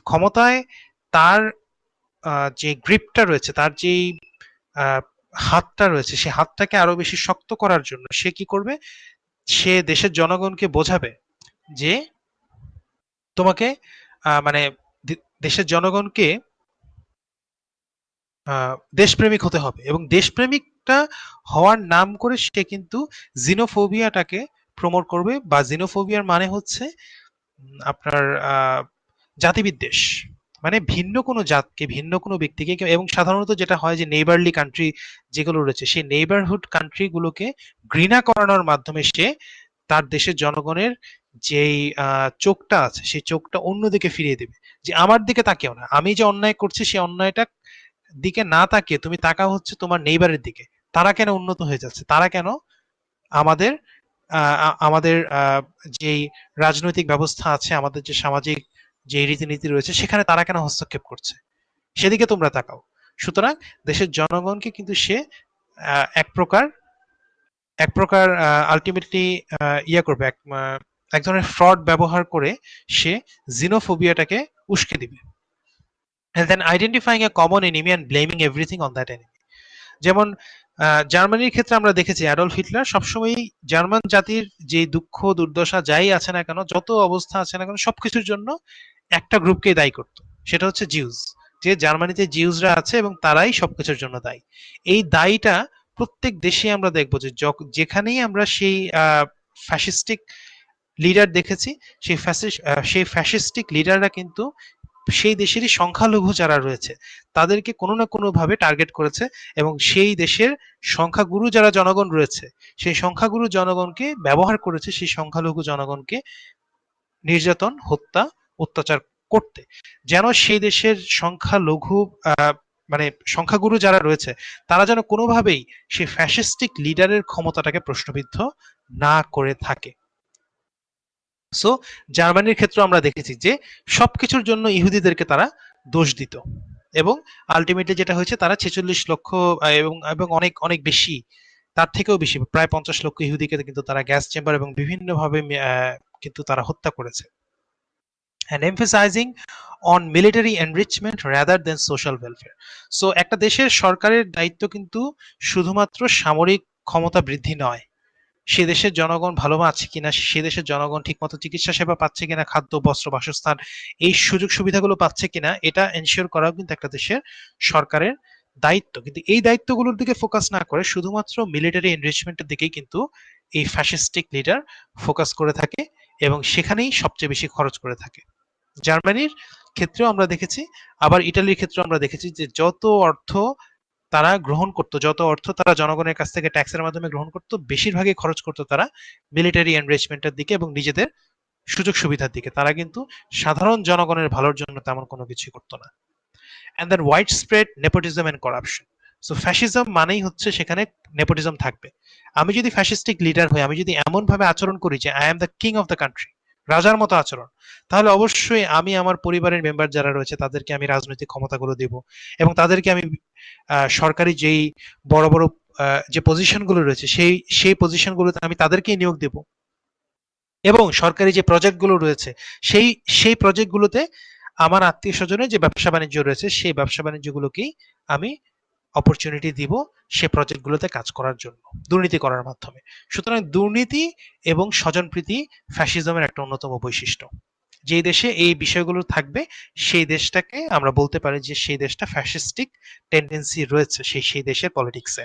ক্ষমতায় তার যে গ্রিপটা রয়েছে, তার যেই হাতটা রয়েছে, সেই হাতটাকে আরো বেশি শক্ত করার জন্য সে কি করবে, সে দেশের জনগণকে বোঝাবে যে তোমাকে মানে দেশের জনগণকে দেশপ্রেমিক হতে হবে এবং দেশপ্রেমিকটা হওয়ার নাম করে সে কিন্তু জিনোফোবিয়াটাকে প্রমোট করবে। বা জিনোফোবিয়ার মানে হচ্ছে আপনার জাতিবিদ্বেষ, মানে ভিন্ন কোনো জাতকে, ভিন্ন কোনো ব্যক্তিকে এবং সাধারণত যেটা হয় যে নেইবারলি কান্ট্রি যেগুলো রয়েছে সেই নেইবারহুড কান্ট্রি গুলোকে ঘৃণা করানোর মাধ্যমে সে তার দেশের জনগণের যেই চোখটা আছে সেই চোখটা অন্যদিকে ফিরিয়ে দেবে, যে আমার দিকে তাকিও না, আমি যে অন্যায় করছি সেই অন্যায়টা দিকে না তাকিয়ে তুমি তাকাও হচ্ছে তোমার নেইবারের দিকে, তারা কেন উন্নত হয়ে যাচ্ছে, তারা কেন আমাদের আমাদের যেই রাজনৈতিক ব্যবস্থা আছে, আমাদের যে সামাজিক যে রীতিনীতি রয়েছে সেখানে তারা কেন হস্তক্ষেপ করছে, সেদিকে তোমরা তাকাও। সুতরাং দেশের জনগণকে কিন্তু সে এক প্রকার আলটিমেটলি ইয়ে করবে, এক ধরনের ফ্রড ব্যবহার করে সে জিনোফোবিয়াটাকে উস্কে দিবে। and then identifying a common enemy and blaming everything on that enemy. যেমন জার্মানির ক্ষেত্রে আমরা দেখেছি অ্যাডলফ হিটলার সবসময়ই জার্মান জাতির যে দুঃখ দুর্দশা যাই আছে না কেন, যত অবস্থা আছে না কেন, সবকিছুর জন্য একটা গ্রুপকে দায়ী করত, সেটা হচ্ছে জিউস। যে জার্মানিতে জিউসরা আছে এবং তারাই সবকিছুর জন্য দায়ী। এই দায়ীটা প্রত্যেক দেশে আমরা দেখবো যে যেখানেই আমরা সেই ফ্যাসিস্টিক লিডার দেখেছি, সেই ফ্যাসিস্টিক লিডাররা কিন্তু সেই দেশেরই সংখ্যালঘু যারা রয়েছে তাদেরকে কোনো না কোনো ভাবে টার্গেট করেছে এবং সেই দেশের সংখ্যাগুরু যারা জনগণ রয়েছে সেই সংখ্যাগুরু জনগণকে ব্যবহার করেছে সেই সংখ্যালঘু জনগণকে নির্যাতন, হত্যা, অত্যাচার করতে, যেন সেই দেশের সংখ্যালঘু মানে সংখ্যাগুরু যারা রয়েছে তারা যেন কোনোভাবেই সেই ফ্যাসিস্টিক লিডারের ক্ষমতাটাকে প্রশ্নবিদ্ধ না করে থাকে। সো জার্মানির ক্ষেত্রে আমরা দেখেছি যে সবকিছুর জন্য ইহুদিদেরকে তারা দোষ দিত এবং আলটিমেটলি যেটা হয়েছে তারা 46 লক্ষ এবং অনেক অনেক বেশি, তার থেকেও বেশি, প্রায় 50 লক্ষ ইহুদিকে কিন্তু তারা গ্যাস চেম্বার এবং বিভিন্নভাবে কিন্তু তারা হত্যা করেছে। and emphasizing on military enrichment rather than social welfare. So একটা দেশের সরকারের দায়িত্ব কিন্তু শুধুমাত্র সামরিক ক্ষমতা বৃদ্ধি নয়, সে দেশের জনগণ ভালো আছে কিনা, সে দেশের জনগণ ঠিকমতো চিকিৎসা সেবা পাচ্ছে কিনা, খাদ্য, বস্ত্র, বাসস্থান এই সুযোগ সুবিধাগুলো পাচ্ছে কিনা, এটা এনশিওর করাও কিন্তু একটা দেশের সরকারের দায়িত্ব। কিন্তু এই দায়িত্বগুলোর দিকে ফোকাস না করে শুধুমাত্র মিলিটারি এনরিচমেন্টের দিকেই কিন্তু এই ফ্যাসিস্টিক লিডার ফোকাস করে থাকে এবং সেখানেই সবচেয়ে বেশি খরচ করে থাকে। জার্মানির ক্ষেত্রেও আমরা দেখেছি, আবার ইটালির ক্ষেত্রেও আমরা দেখেছি যে যত অর্থ তারা গ্রহণ করত, যত অর্থ তারা জনগণের কাছ থেকে ট্যাক্সের মাধ্যমে গ্রহণ করত, বেশিরভাগই খরচ করতো তারা মিলিটারি এনরিচমেন্টের দিকে এবং নিজেদের সুযোগ সুবিধার দিকে। তারা কিন্তু সাধারণ জনগণের ভালোর জন্য তেমন কোনো কিছু করতো না। And then wide spread nepotism and corruption. So fascism মানেই হচ্ছে সেখানে নেপোটিজম থাকবে। আমি যদি ফ্যাসিস্টিক লিডার হই, আমি যদি এমন ভাবে আচরণ করি যে I am the king of the country, রাজার মতো আচরণ, তাহলে অবশ্যই আমি আমার পরিবারের মেম্বার যারা রয়েছে তাদেরকে আমি রাজনৈতিক ক্ষমতাগুলো দেব এবং তাদেরকে আমি সরকারি যেই বড় বড় যে পজিশনগুলো রয়েছে সেই পজিশনগুলোতে আমি তাদেরকেই নিয়োগ দেব এবং সরকারি যে প্রজেক্টগুলো রয়েছে সেই প্রজেক্টগুলোতে আমার আত্মীয় স্বজনের যে ব্যবসা বাণিজ্য রয়েছে সেই ব্যবসা বাণিজ্যগুলোকেই আমি অপরচুনিটি দিব সে প্রজেক্টগুলোতে কাজ করার জন্য, দুর্নীতি করার মাধ্যমে। সুতরাং দুর্নীতি এবং স্বজনপ্রীতি ফ্যাসিজমের একটা অন্যতম বৈশিষ্ট্য। যে দেশে এই বিষয়গুলো থাকবে সেই দেশটাকে আমরা বলতে পারি যে সেই দেশটা ফ্যাসিস্টিক টেন্ডেন্সি রয়েছে সেই দেশের পলিটিক্সে।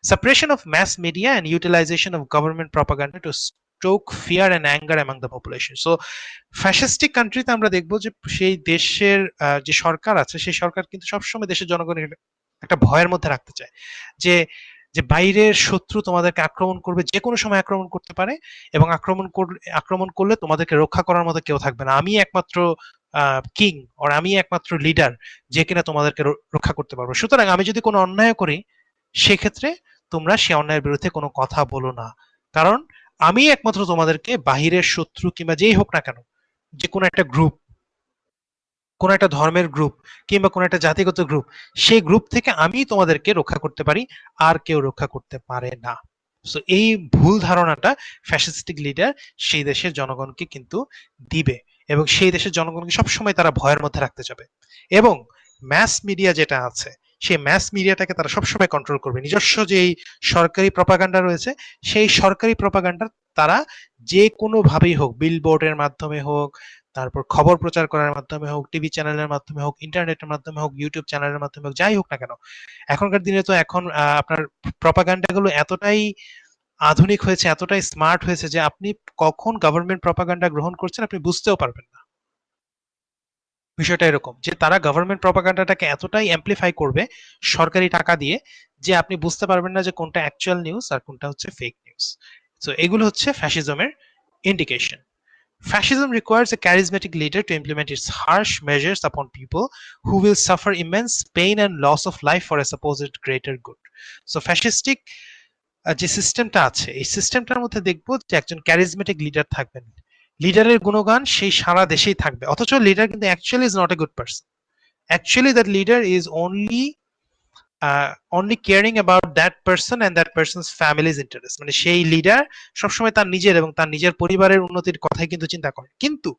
Suppression of mass media and utilization of government propaganda to stoke fear and anger among the population. So fascistic কান্ট্রিতে আমরা দেখব যে সেই দেশের যে সরকার আছে সেই সরকার কিন্তু সবসময় দেশের জনগণের একটা ভয়ের মধ্যে রাখতে চায় যে যে বাইরের শত্রু তোমাদেরকে আক্রমণ করবে, যে কোনো সময় আক্রমণ করতে পারে এবং আক্রমণ করলে তোমাদেরকে রক্ষা করার মতো কেউ থাকবে না, আমি একমাত্র কিং আর আমি একমাত্র লিডার যে কিনা তোমাদেরকে রক্ষা করতে পারবো। সুতরাং আমি যদি কোনো অন্যায় করি সেক্ষেত্রে তোমরা সে অন্যায়ের বিরুদ্ধে কোনো কথা বলো না, কারণ আমি একমাত্র তোমাদেরকে বাহিরের শত্রু কিংবা যেই হোক না কেন, যে কোনো একটা গ্রুপ, কোন একটা ধর্মের গ্রুপ কিংবা কোন একটা জাতিগত গ্রুপ, সেই গ্রুপ থেকে আমি তোমাদেরকে রক্ষা করতে পারি, আর কেউ রক্ষা করতে পারে না। সো এই ভুল ধারণাটা ফ্যাসিস্টিক লিডার সেই দেশের জনগণকে কিন্তু দিবে, এবং সেই দেশের জনগণকে সবসময় তারা ভয়ের মধ্যে রাখতে যাবে। এবং ম্যাস মিডিয়া যেটা আছে, সেই ম্যাস মিডিয়াটাকে তারা সবসময় কন্ট্রোল করবে। নিজস্ব যেই সরকারি প্রপাগান্ডা রয়েছে, সেই সরকারি প্রপাগান্ডা তারা যে কোনো ভাবেই হোক, বিলবোর্ডের মাধ্যমে হোক, তারপর খবর প্রচার করার মাধ্যমে হোক, টিভি চ্যানেলের মাধ্যমে হোক, ইন্টারনেটের মাধ্যমে হোক, ইউটিউব চ্যানেলের মাধ্যমে হোক, যাই হোক না কেন, এখনকার দিনে তো এখন আপনার প্রপাগান্ডা গুলো এতটাই আধুনিক হয়েছে, এতটাই স্মার্ট হয়েছে যে আপনি কখন গভর্নমেন্ট প্রপাগান্ডা গ্রহণ করছেন আপনি বুঝতেও পারবেন না। বিষয়টা এরকম যে তারা গভর্নমেন্ট প্রপাগান্ডাটাকে এতটাই অ্যাম্পলিফাই করবে সরকারি টাকা দিয়ে, যে আপনি বুঝতে পারবেন না যে কোনটা অ্যাকচুয়াল নিউজ আর কোনটা হচ্ছে ফেক নিউজ। সো এগুলো হচ্ছে ফ্যাসিজমের indication. Fascism requires a charismatic leader to implement its harsh measures upon people who will suffer immense pain and loss of life for a supposed greater good. So fascistic যে সিস্টেমটা আছে, এই সিস্টেমটার মধ্যে দেখবো যে একজন ক্যারিজমেটিক লিডার থাকবেন। লিডারের গুণগান সেই সারা দেশেই থাকবে, অথচ লিডার কিন্তু actually is not a good person. Actually that leader is only caring about that person and that person's family's interest. মানে সেই লিডার সবসময় তার নিজের এবং তার নিজের পরিবারের উন্নতির কথাই কিন্তু চিন্তা করেন, কিন্তু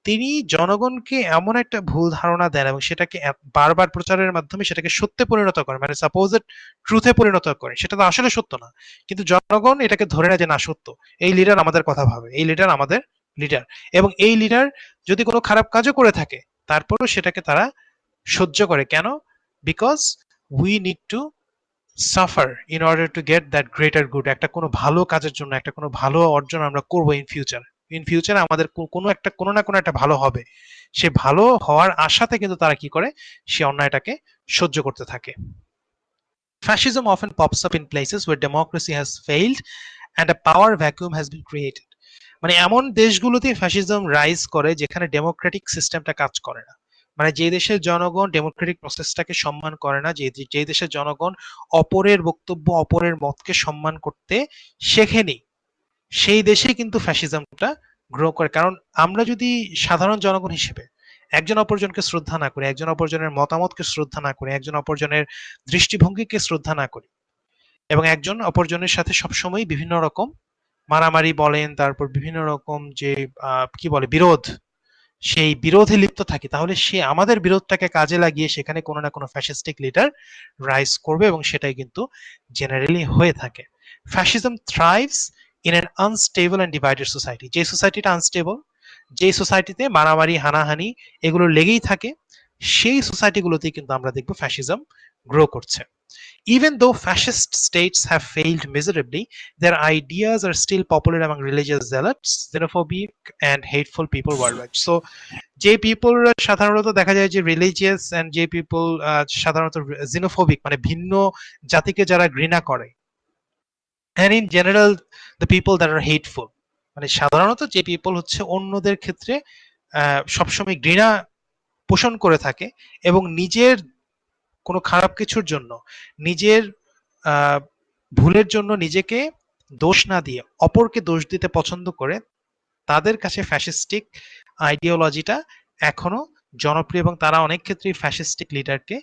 তিনি জনগণকে এমন একটা ভুল ধারণা দেন এবং সেটাকে বারবার প্রচারের মাধ্যমে সেটাকে সত্যে পরিণত করেন, মানে সাপোজড ট্রুথে পরিণত করেন। সেটা তো আসলে সত্য না, কিন্তু জনগণ এটাকে ধরে নেয় যে না সত্য, এই লিডার আমাদের কথা ভাবে, এই লিডার আমাদের লিডার। এবং এই লিডার যদি কোনো খারাপ কাজও করে থাকে তারপরেও সেটাকে তারা সহ্য করে। কেন? Because we need to suffer in order to get that greater good. একটা কোনো ভালো কাজের জন্য, একটা কোনো ভালো অর্জন আমরা করব ইন ফিউচার আমাদের কোনো না কোনো একটা ভালো হবে, সে ভালো হওয়ার আশাতে কিন্তু তারা কি করে, সে অন্যায়টাকে সহ্য করতে থাকে। Fascism often pops up in places where democracy has failed and a power vacuum has been created. মানে এমন দেশগুলোতে ফ্যাসিজম রাইজ করে যেখানে ডেমোক্রেটিক সিস্টেমটা কাজ করে না, মানে যে দেশের জনগণ ডেমোক্রেটিক প্রসেসটাকে সম্মান করে না, যে দেশের জনগণ অপরের বক্তব্য, অপরের মতকে সম্মান করতে শেখেনি, সেই দেশে কিন্তু ফ্যাসিজমটা গ্রো করে। কারণ আমরা যদি সাধারণ জনগণ হিসেবে একজন অপরজনকে শ্রদ্ধা না করি, একজন অপরজনের মতামতকে শ্রদ্ধা না করি, একজন অপরজনের দৃষ্টিভঙ্গিকে শ্রদ্ধা না করি, এবং একজন অপরজনের সাথে সবসময় বিভিন্ন রকম মারামারি বলেন, তারপর বিভিন্ন রকম যে কি বলে বিরোধ, সেই বিরোধে লিপ্ত থাকি, তাহলে সে আমাদের বিরোধটাকে কাজে লাগিয়ে সেখানে কোনো না কোনো ফ্যাসিস্টিক লিডার রাইজ করবে, এবং সেটাই কিন্তু জেনারেলি হয়ে থাকে। Fascism থ্রাইভস in an unstable and divided society. যে সোসাইটিটা আনস্টেবল, যে সোসাইটিতে মারামারি হানাহানি এগুলো লেগেই থাকে, সেই সোসাইটিগুলোতেই কিন্তু আমরা দেখবো ফ্যাসিজম গ্রো করছে। Even though fascist states have failed miserably, their ideas are still popular among religious zealots, xenophobic and hateful people worldwide. So, যে পিপল সাধারণত দেখা যায় যে রিলিজিয়াস এন্ড যে পিপল সাধারণত xenophobic মানে ভিন্ন জাতিকে যারা ঘৃণা করে, and in general the people that are hateful, মানে সাধারণত যে পিপল হচ্ছে অন্যদের ক্ষেত্রে সবসময় ঘৃণা পোষণ করে থাকে এবং নিজের কোনো খারাপ কিছুর জন্য, নিজের ভুলের জন্য নিজেকে দোষ না দিয়ে অপরকে দোষ দিতে পছন্দ করে, তাদের কাছে ফ্যাসিস্টিক আইডিওলজিটা এখনো জনপ্রিয়, এবং তারা অনেক ক্ষেত্রেই ফ্যাসিস্টিক লিডারকে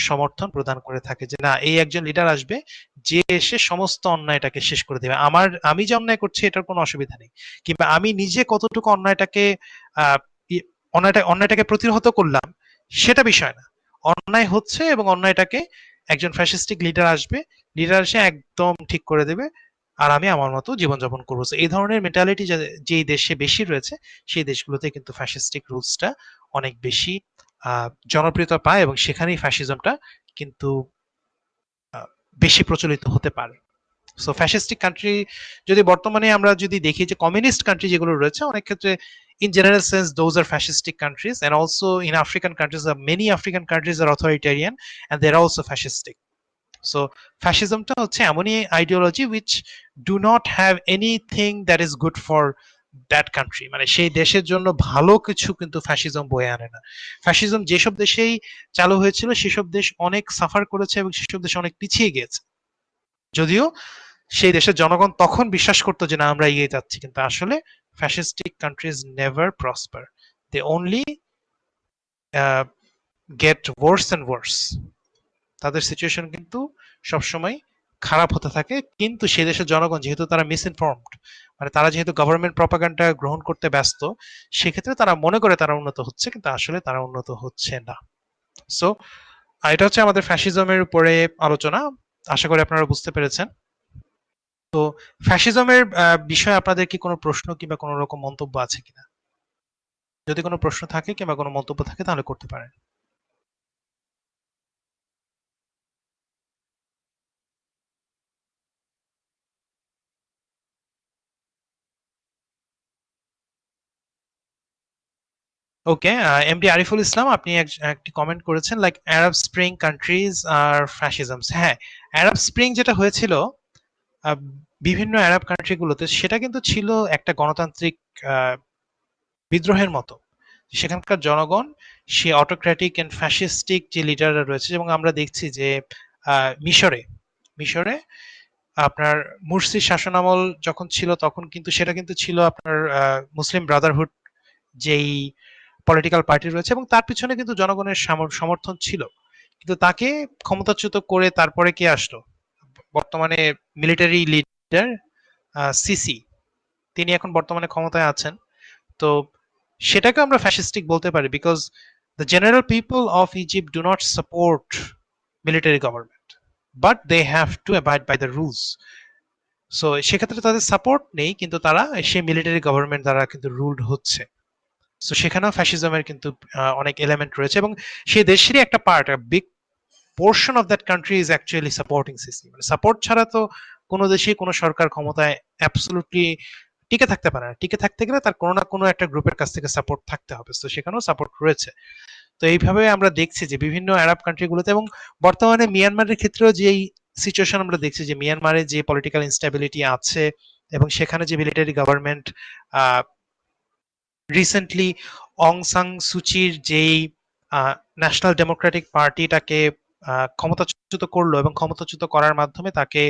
সমর্থন প্রদান করে থাকে, যে না এই একজন লিডার আসবে যে এসে সমস্ত অন্যায়টাকে শেষ করে দেবে। আমি যে অন্যায় করছি এটার কোনো অসুবিধা নেই, কিংবা আমি নিজে কতটুকু অন্যায়টাকে প্রতিহত করলাম সেটা বিষয় না, অন্যায় হচ্ছে এবং অন্যায়টাকে একজন ফ্যাসিস্টিক লিডার আসবে, লিডার এসে একদম ঠিক করে দেবে, আর আমি আমার মতো জীবনযাপন করবো। এই ধরনের মেন্টালিটি যে দেশে বেশি রয়েছে, সেই দেশগুলোতে কিন্তু ফ্যাসিস্টিক রুলসটা অনেক বেশি জনপ্রিয়তা পায়, এবং সেখানেই ফ্যাসিজমটা কিন্তু বেশি প্রচলিত হতে পারে। সো ফ্যাসিস্টিক কান্ট্রি যদি বর্তমানে আমরা যদি দেখি যে কমিউনিস্ট কান্ট্রি যেগুলো রয়েছে, অনেক ক্ষেত্রে in general sense those are fascistic countries, and also in African countries many African countries are authoritarian and they're also fascistic. So fascism টা হচ্ছে এমনই ideology which do not have anything that is good for that country, মানে সেই দেশের জন্য ভালো কিছু কিন্তু ফ্যাসিজম বয়ে আনে না। ফ্যাসিজম যেসব দেশেই চালু হয়েছিল সেসব দেশ অনেক সাফার করেছে এবং সেসব দেশ অনেক পিছিয়ে গিয়েছে, যদিও সেই দেশের জনগণ তখন বিশ্বাস করতো যে না আমরা এগিয়ে যাচ্ছি, কিন্তু আসলে fascistic countries never prosper, they only get worse and worse. তাদের সিচুয়েশন কিন্তু সবসময় খারাপ হতে থাকে, কিন্তু সেই দেশের জনগণ যেহেতু তারা মিসইনফর্মড, মানে তারা যেহেতু গভর্নমেন্ট প্রপাগান্ডা গ্রহণ করতে ব্যস্ত, সেক্ষেত্রে তারা মনে করে তারা উন্নত হচ্ছে, কিন্তু আসলে তারা উন্নত হচ্ছে না। সো এটা হচ্ছে আমাদের ফ্যাসিজমের উপরে আলোচনা। আশা করি আপনারা বুঝতে পেরেছেন। তো ফ্যাসিজমের বিষয়ে আপনাদের কি কোনো প্রশ্ন কিংবা কোনো রকম মন্তব্য আছে কিনা? যদি কোনো প্রশ্ন থাকে কিংবা কোনো মন্তব্য থাকে তাহলে করতে পারেন। ওকে, এমডি আরিফুল ইসলাম, আপনি একটি কমেন্ট করেছেন like Arab spring countries are ফ্যাসিজমস। হ্যাঁ, আরব স্প্রিং যেটা হয়েছিল আহ, বিভিন্ন আরব কান্ট্রিগুলোতে, সেটা কিন্তু ছিল একটা গণতান্ত্রিক আহ, বিদ্রোহের মতো। সেখানকার জনগণ সে অটোক্র্যাটিক এন্ড ফ্যাসিস্টিক যে লিডাররা রয়েছে, এবং আমরা দেখছি যে মিশরে মিশরে আপনার মুরসির শাসনামল যখন ছিল, তখন কিন্তু সেটা কিন্তু ছিল আপনার মুসলিম ব্রাদারহুড যেই পলিটিক্যাল পার্টি রয়েছে, এবং তার পিছনে কিন্তু জনগণের সমর্থন ছিল। কিন্তু তাকে ক্ষমতাচ্যুত করে তারপরে কে আসলো? বর্তমানে মিলিটারি লিডার সিসি, তিনি এখন বর্তমানে ক্ষমতায় আছেন। তো সেটাকে আমরা ফ্যাসিস্টিক বলতে পারি, because the general people of Egypt do not support military government, but they have to abide by the rules. So সেক্ষেত্রে তাদের সাপোর্ট নেই, কিন্তু তারা সেই মিলিটারি গভর্নমেন্ট দ্বারা কিন্তু রুলড হচ্ছে। সো সেখানেও ফ্যাসিজমের কিন্তু অনেক এলিমেন্ট রয়েছে, এবং সেই দেশেরই একটা part, big portion of that country is actually supporting CC. মানে সাপোর্ট ছাড়া তো কোনো দেশে কোনো সরকার ক্ষমতায় অ্যাবসলুটলি টিকে থাকতে পারে না। টিকে থাকতে গেলে তার কোনো না কোনো একটা গ্রুপের কাছ থেকে সাপোর্ট থাকতে হবে। তো সেখানেও সাপোর্ট রয়েছে। তো এইভাবে আমরা দেখছি যে বিভিন্ন আরব কান্ট্রিগুলোতে, এবং বর্তমানে মিয়ানমারের ক্ষেত্রেও যে সিচুয়েশন আমরা দেখছি, যে মিয়ানমারে যে পলিটিক্যাল ইনস্টেবিলিটি আছে, এবং সেখানে যে মিলিটারি গভর্নমেন্ট রিসেন্টলি অং সাং সুচির যেই ন্যাশনাল ডেমোক্রেটিক পার্টিটাকে ক্ষমতাচ্যুত করলো, এবং ক্ষমতাচ্যুত করার মাধ্যমে তাকে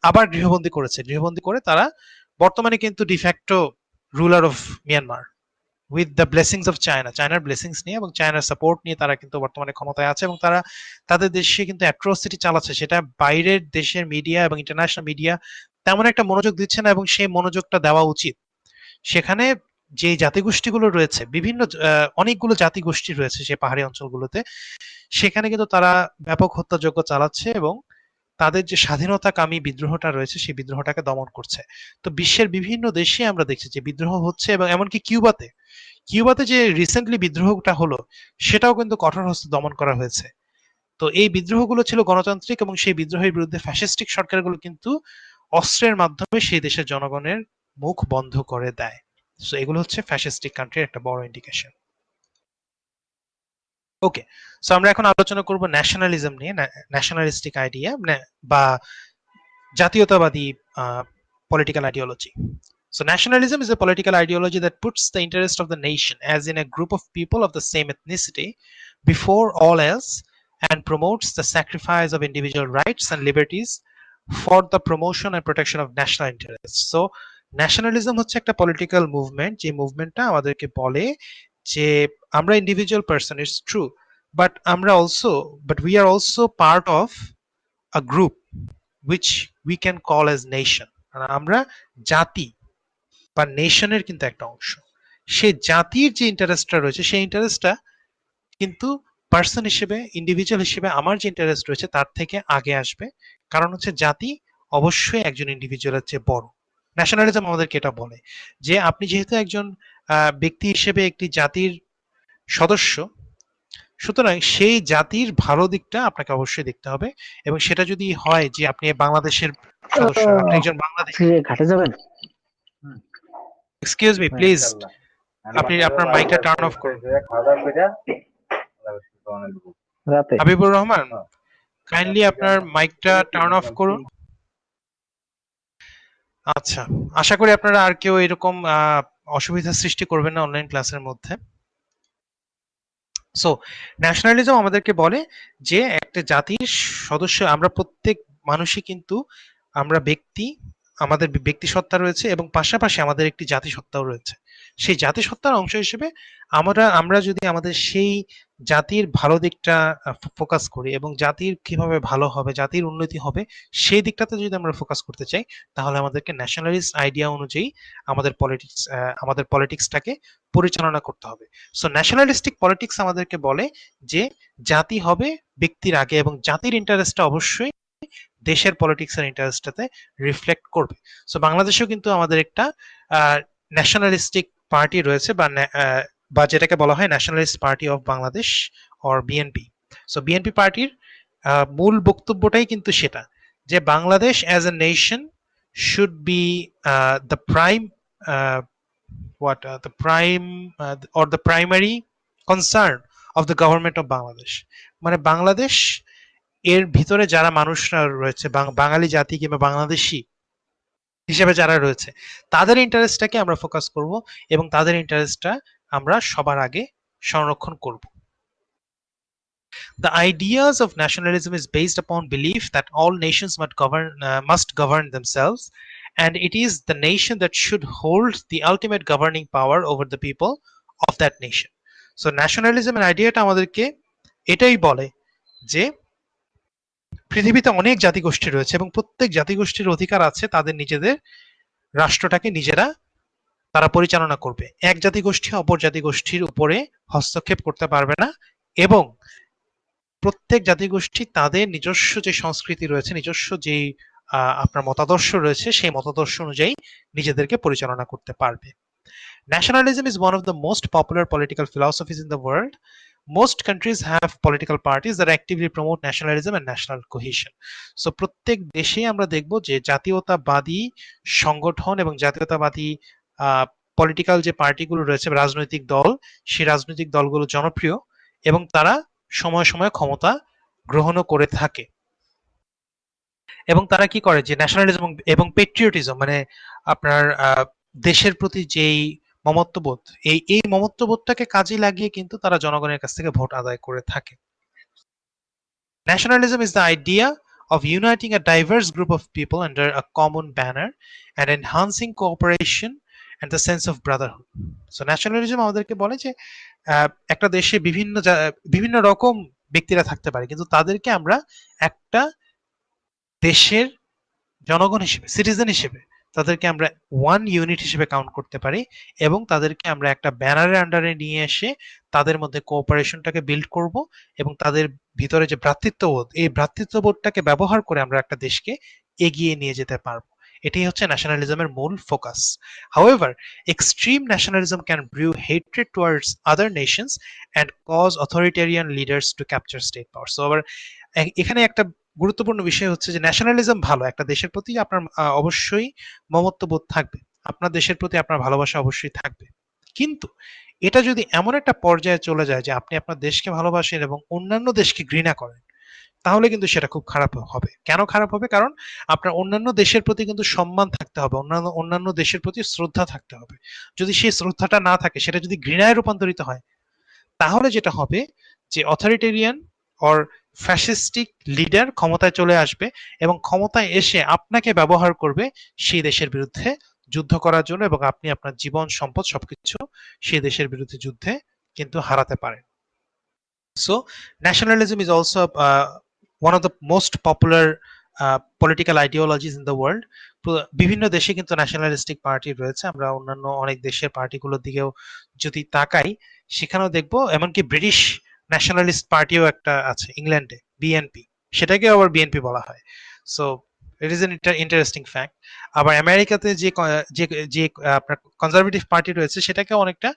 আবার গৃহবন্দী করে তারা বর্তমানে কিন্তু de facto ruler of Myanmar with the blessings of চায়নার ব্লেসিংস নিয়ে এবং চায়নার সাপোর্ট নিয়ে তারা কিন্তু বর্তমানে ক্ষমতায় আছে, এবং তারা তাদের দেশে কিন্তু অ্যাট্রোসিটি চালাচ্ছে। সেটা বাইরের দেশের মিডিয়া এবং ইন্টারন্যাশনাল মিডিয়া তেমন একটা মনোযোগ দিচ্ছে না, এবং সেই মনোযোগটা দেওয়া উচিত। সেখানে যে জাতিগোষ্ঠীগুলো রয়েছে, বিভিন্ন অনেকগুলো জাতিগোষ্ঠী রয়েছে সে পাহাড়ি অঞ্চলগুলোতে, সেখানে কিন্তু তারা ব্যাপক হত্যাযজ্ঞ চালাচ্ছে, এবং তাদের যে স্বাধীনতাকামী বিদ্রোহটা রয়েছে সেই বিদ্রোহটাকে দমন করছে। তো বিশ্বের বিভিন্ন দেশে আমরা দেখছি যে বিদ্রোহ হচ্ছে, এবং এমনকি কিউবাতে যে রিসেন্টলি বিদ্রোহটা হলো, সেটাও কিন্তু কঠোর হস্তে দমন করা হয়েছে। তো এই বিদ্রোহগুলো ছিল গণতান্ত্রিক, এবং সেই বিদ্রোহের বিরুদ্ধে ফ্যাসিস্টিক সরকারগুলো কিন্তু অস্ত্রের মাধ্যমে সেই দেশের জনগণের মুখ বন্ধ করে দেয়। সো এগুলো হচ্ছে ফ্যাসিস্টিক কান্ট্রির একটা বড় ইন্ডিকেশন। ওকে, সো আমরা এখন আলোচনা করব ন্যাশনালিজম নিয়ে, ন্যাশনালিস্টিক আইডিয়া বা জাতীয়তাবাদী political ideology. So nationalism is a political ideology that puts the interest of the nation, as in a group of people of the same ethnicity, before all else, and promotes the sacrifice of individual rights and liberties for the promotion and protection of national interests. So nationalism হচ্ছে একটা political movement, যে মুভমেন্টটা আমাদেরকে বলে যে আমরা individual person, it's true, but we are also part of a group which we can call as nation. আমরা জাতি বা নেশনের কিন্তু একটা অংশ। সেই জাতির যে ইন্টারেস্টটা রয়েছে, সেই ইন্টারেস্টটা কিন্তু পার্সন হিসেবে, ইন্ডিভিজুয়াল হিসেবে আমার যে ইন্টারেস্ট রয়েছে তার থেকে আগে আসবে, কারণ হচ্ছে জাতি অবশ্যই একজন ইন্ডিভিজুয়ালের চেয়ে বড়। ন্যাশনালিজম আমাদেরকে এটা বলে যে আপনি যেহেতু একজন ব্যক্তি হিসেবে একটি জাতির সদস্য, সুতরাং সেই জাতির ভালো দিকটা আপনাকে অবশ্যই দেখতে হবে, এবং সেটা যদি হয় যে আপনি বাংলাদেশের সদস্য, আপনি একজন বাংলাদেশী। ঘাটে যাবেন? এক্সকিউজ মি প্লিজ, আপনি আপনার মাইকটা টার্ন অফ করুন। হাবিবুর রহমান, কাইন্ডলি আপনার মাইকটা টার্ন অফ করুন। আচ্ছা, আশা করি আপনারা আর কেউ এরকম অসুবিধা সৃষ্টি করবেন না অনলাইন ক্লাসের মধ্যে। সো ন্যাশনালিজম আমাদেরকে বলে যে একটা জাতির সদস্য আমরা প্রত্যেক মানুষই কিন্তু আমরা আমাদের ব্যক্তি সত্তা রয়েছে এবং পাশাপাশি আমাদের একটি জাতিসত্তাও রয়েছে। সেই জাতিসত্তার অংশ হিসেবে আমরা যদি আমাদের সেই জাতির ভালো দিকটা ফোকাস করি এবং জাতির কিভাবে ভালো হবে, জাতির উন্নতি হবে, সেই দিকটাতে যদি আমরা ফোকাস করতে চাই, তাহলে আমাদেরকে ন্যাশনালিস্ট আইডিয়া অনুযায়ী আমাদের পলিটিক্সটাকে পরিচালনা করতে হবে। সো ন্যাশনালিস্টিক পলিটিক্স আমাদেরকে বলে যে জাতি হবে ব্যক্তির আগে এবং জাতির ইন্টারেস্টটা অবশ্যই দেশের পলিটিক্সের ইন্টারেস্টটাতে রিফ্লেক্ট করবে। সো বাংলাদেশেও কিন্তু আমাদের একটা ন্যাশনালিস্টিক পার্টি রয়েছে বা যেটাকে বলা হয় nationalist party of Bangladesh or BNP. So BNP পার্টির মূল বক্তব্যটাই কিন্তু সেটা যে Bangladesh as a nation should be the prime or the primary concern of the government of Bangladesh। মানে বাংলাদেশ এর ভিতরে যারা মানুষরা রয়েছে, বাঙালি জাতি কিংবা বাংলাদেশি হিসেবে যারা রয়েছে, তাদের ইন্টারেস্টটাকে আমরা ফোকাস করব এবং তাদের ইন্টারেস্টটা আমরা সবার আগে সংরক্ষণ করব। The ideas of nationalism is based upon belief that all nations must govern themselves, and it is the nation that should hold the ultimate governing power over the people of that nation. So nationalism এর আইডিয়াটা আমাদেরকে এটাই বলে যে পৃথিবীতে অনেক জাতিগোষ্ঠী রয়েছে এবং প্রত্যেক জাতিগোষ্ঠীর অধিকার আছে তাদের নিজেদের রাষ্ট্রটাকে তারা পরিচালনা করবে। এক জাতিগোষ্ঠী অপর জাতিগোষ্ঠীর উপরে হস্তক্ষেপ করতে পারবে না এবং প্রত্যেক জাতিগোষ্ঠী তাদের নিজস্ব যে সংস্কৃতি রয়েছে, নিজস্ব যে আপনার মতাদর্শ রয়েছে, সেই মতাদর্শ অনুযায়ী নিজেদেরকে পরিচালনা করতে পারবে। Nationalism is one of the most popular political philosophies in the world. Most countries have political parties that actively promote nationalism and national cohesion. So প্রত্যেক দেশে আমরা দেখব যে জাতীয়তাবাদী সংগঠন এবং জাতীয়তাবাদী পলিটিক্যাল যে পার্টিগুলো রয়েছে, রাজনৈতিক দল, সেই রাজনৈতিক দলগুলো জনপ্রিয় এবং তারা সময় সময় ক্ষমতা গ্রহণও করে থাকে। এবং তারা কি করে যে ন্যাশনালিজম এবং পেট্রিয়টিজম, মানে আপনার দেশের প্রতি যেই মমত্ববোধ, এই মমত্ববোধটাকে কাজে লাগিয়ে কিন্তু তারা জনগণের কাছ থেকে ভোট আদায় করে থাকে। Nationalism is the idea of uniting a diverse group of people under a common banner and enhancing cooperation and the sense of brotherhood. So nationalism আমাদেরকে বলে যে একটা দেশে বিভিন্ন রকম ব্যক্তিরা থাকতে পারে, কিন্তু তাদেরকে আমরা একটা দেশের জনগণ হিসেবে, সিটিজেন হিসেবে তাদেরকে আমরা ওয়ান ইউনিট হিসেবে কাউন্ট করতে পারি এবং তাদেরকে আমরা একটা ব্যানারের আন্ডারে নিয়ে এসে তাদের মধ্যে কোঅপারেশনটাকে বিল্ড করব এবং তাদের ভিতরে যে ভ্রাতৃত্ববোধ, এই ভ্রাতৃত্ববোধটাকে ব্যবহার করে আমরা একটা দেশকে এগিয়ে নিয়ে যেতে পারবো। এটাই হচ্ছে ন্যাশনালিজমের মূল focus. However, extreme nationalism can brew hatred towards other nations and cause authoritarian leaders to capture state power. So আবার এখানে একটা গুরুত্বপূর্ণ বিষয় হচ্ছে যে ন্যাশনালিজম ভালো, একটা দেশের প্রতি আপনার অবশ্যই মমত্ববোধ থাকবে, আপনার দেশের প্রতি আপনার ভালোবাসা অবশ্যই থাকবে, কিন্তু এটা যদি এমন একটা পর্যায়ে চলে যায় যে আপনি আপনার দেশকে ভালোবাসেন এবং অন্যান্য দেশকে ঘৃণা করেন, তাহলে কিন্তু সেটা খুব খারাপ হবে। কেন খারাপ হবে? কারণ আপনার অন্যান্য দেশের প্রতি কিন্তু সম্মান থাকতে হবে, অন্যান্য দেশের প্রতি শ্রদ্ধা থাকতে হবে। যদি সেই শ্রদ্ধাটা না থাকে, সেটা যদি ঘৃণায় রূপান্তরিত হয়, তাহলে যেটা হবে যে অথরিটেরিয়ান অর ফ্যাসিস্টিক লিডার ক্ষমতায় চলে আসবে এবং ক্ষমতায় এসে আপনাকে ব্যবহার করবে সেই দেশের বিরুদ্ধে যুদ্ধ করার জন্য এবং আপনি আপনার জীবন সম্পদ সবকিছু সেই দেশের বিরুদ্ধে যুদ্ধে কিন্তু হারাতে পারেন। So nationalism is also one of the most popular political ideologies in the world. বিভিন্ন দেশে কিন্তু ন্যাশনালিস্টিক পার্টি রয়েছে। আমরা অন্যান্য অনেক দেশের পার্টিগুলোর দিকেও যদি তাকাই, সেখানেও দেখবো এমনকি ব্রিটিশ ন্যাশনালিস্ট পার্টিও একটা আছে ইংল্যান্ডে, বিএনপি, সেটাকে আবার বিএনপি বলা হয়। So it is an interesting fact. আবার আমেরিকাতে যে আপনার কনজারভেটিভ পার্টি রয়েছে, সেটাকে অনেকটা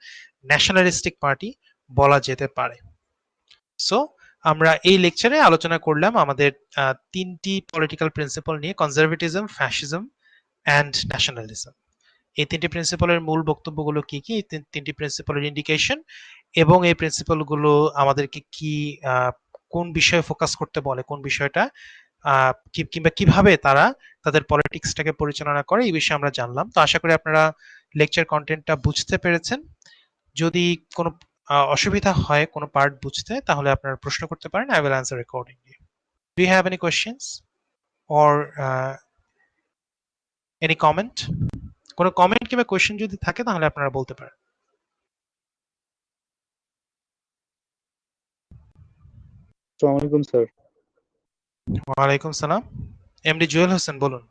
ন্যাশনালিস্টিক পার্টি বলা যেতে পারে। সো আমরা এই লেকচারে আলোচনা করলাম আমাদের তিনটি পলিটিক্যাল প্রিন্সিপাল নিয়ে, কনজারভেটিজম, ফ্যাসিজম অ্যান্ড ন্যাশনালিজম। এই তিনটি প্রিন্সিপালের মূল বক্তব্যগুলো কি কি, তিনটি প্রিন্সিপালের ইন্ডিকেশন এবং এই প্রিন্সিপালগুলো আমাদেরকে কি কোন বিষয়ে ফোকাস করতে বলে, কোন বিষয়টা কিংবা কিভাবে তারা তাদের পলিটিক্সটাকে পরিচালনা করে, এই বিষয়ে আমরা জানলাম। তো আশা করি আপনারা লেকচার কন্টেন্টটা বুঝতে পেরেছেন। যদি কোনো অসুবিধা হয় কোনো পার্ট বুঝতে, তাহলে আপনারা প্রশ্ন করতে পারেন। I will answer accordingly. Do you have any questions or any comment? কোনো কমেন্ট কিংবা কোয়েশ্চেন যদি থাকে তাহলে আপনারা বলতে পারেন। আসসালামু আলাইকুম স্যার। ওয়ালাইকুম সালাম। এমডি জুয়েল হোসেন বলুন।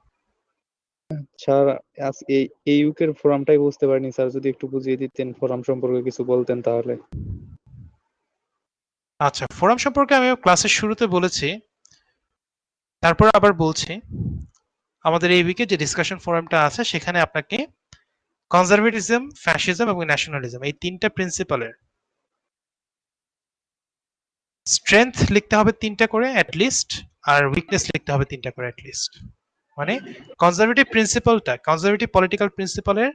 স্যার, এই উইকের ফোরামটাই বুঝতে পারিনি স্যার, যদি একটু বুঝিয়ে দিতেন, ফোরাম সম্পর্কে কিছু বলতেন তাহলে। আচ্ছা, ফোরাম সম্পর্কে আমি ক্লাসের শুরুতে বলেছি, তারপর আবার বলছি। আমাদের এই উইকে যে ডিসকাশন ফোরামটা আছে সেখানে আপনাকে কনজারভেটিজম, ফ্যাসিজম এবং ন্যাশনালিজম এই তিনটা প্রিন্সিপালের স্ট্রেংথ লিখতে হবে 3টা করে অ্যাটলিস্ট, আর উইকনেস লিখতে হবে 3টা করে অ্যাটলিস্ট। মানে কনজারভেটিভ প্রিন্সিপালটা, কনজারভেটিভ পলিটিক্যাল প্রিন্সিপালের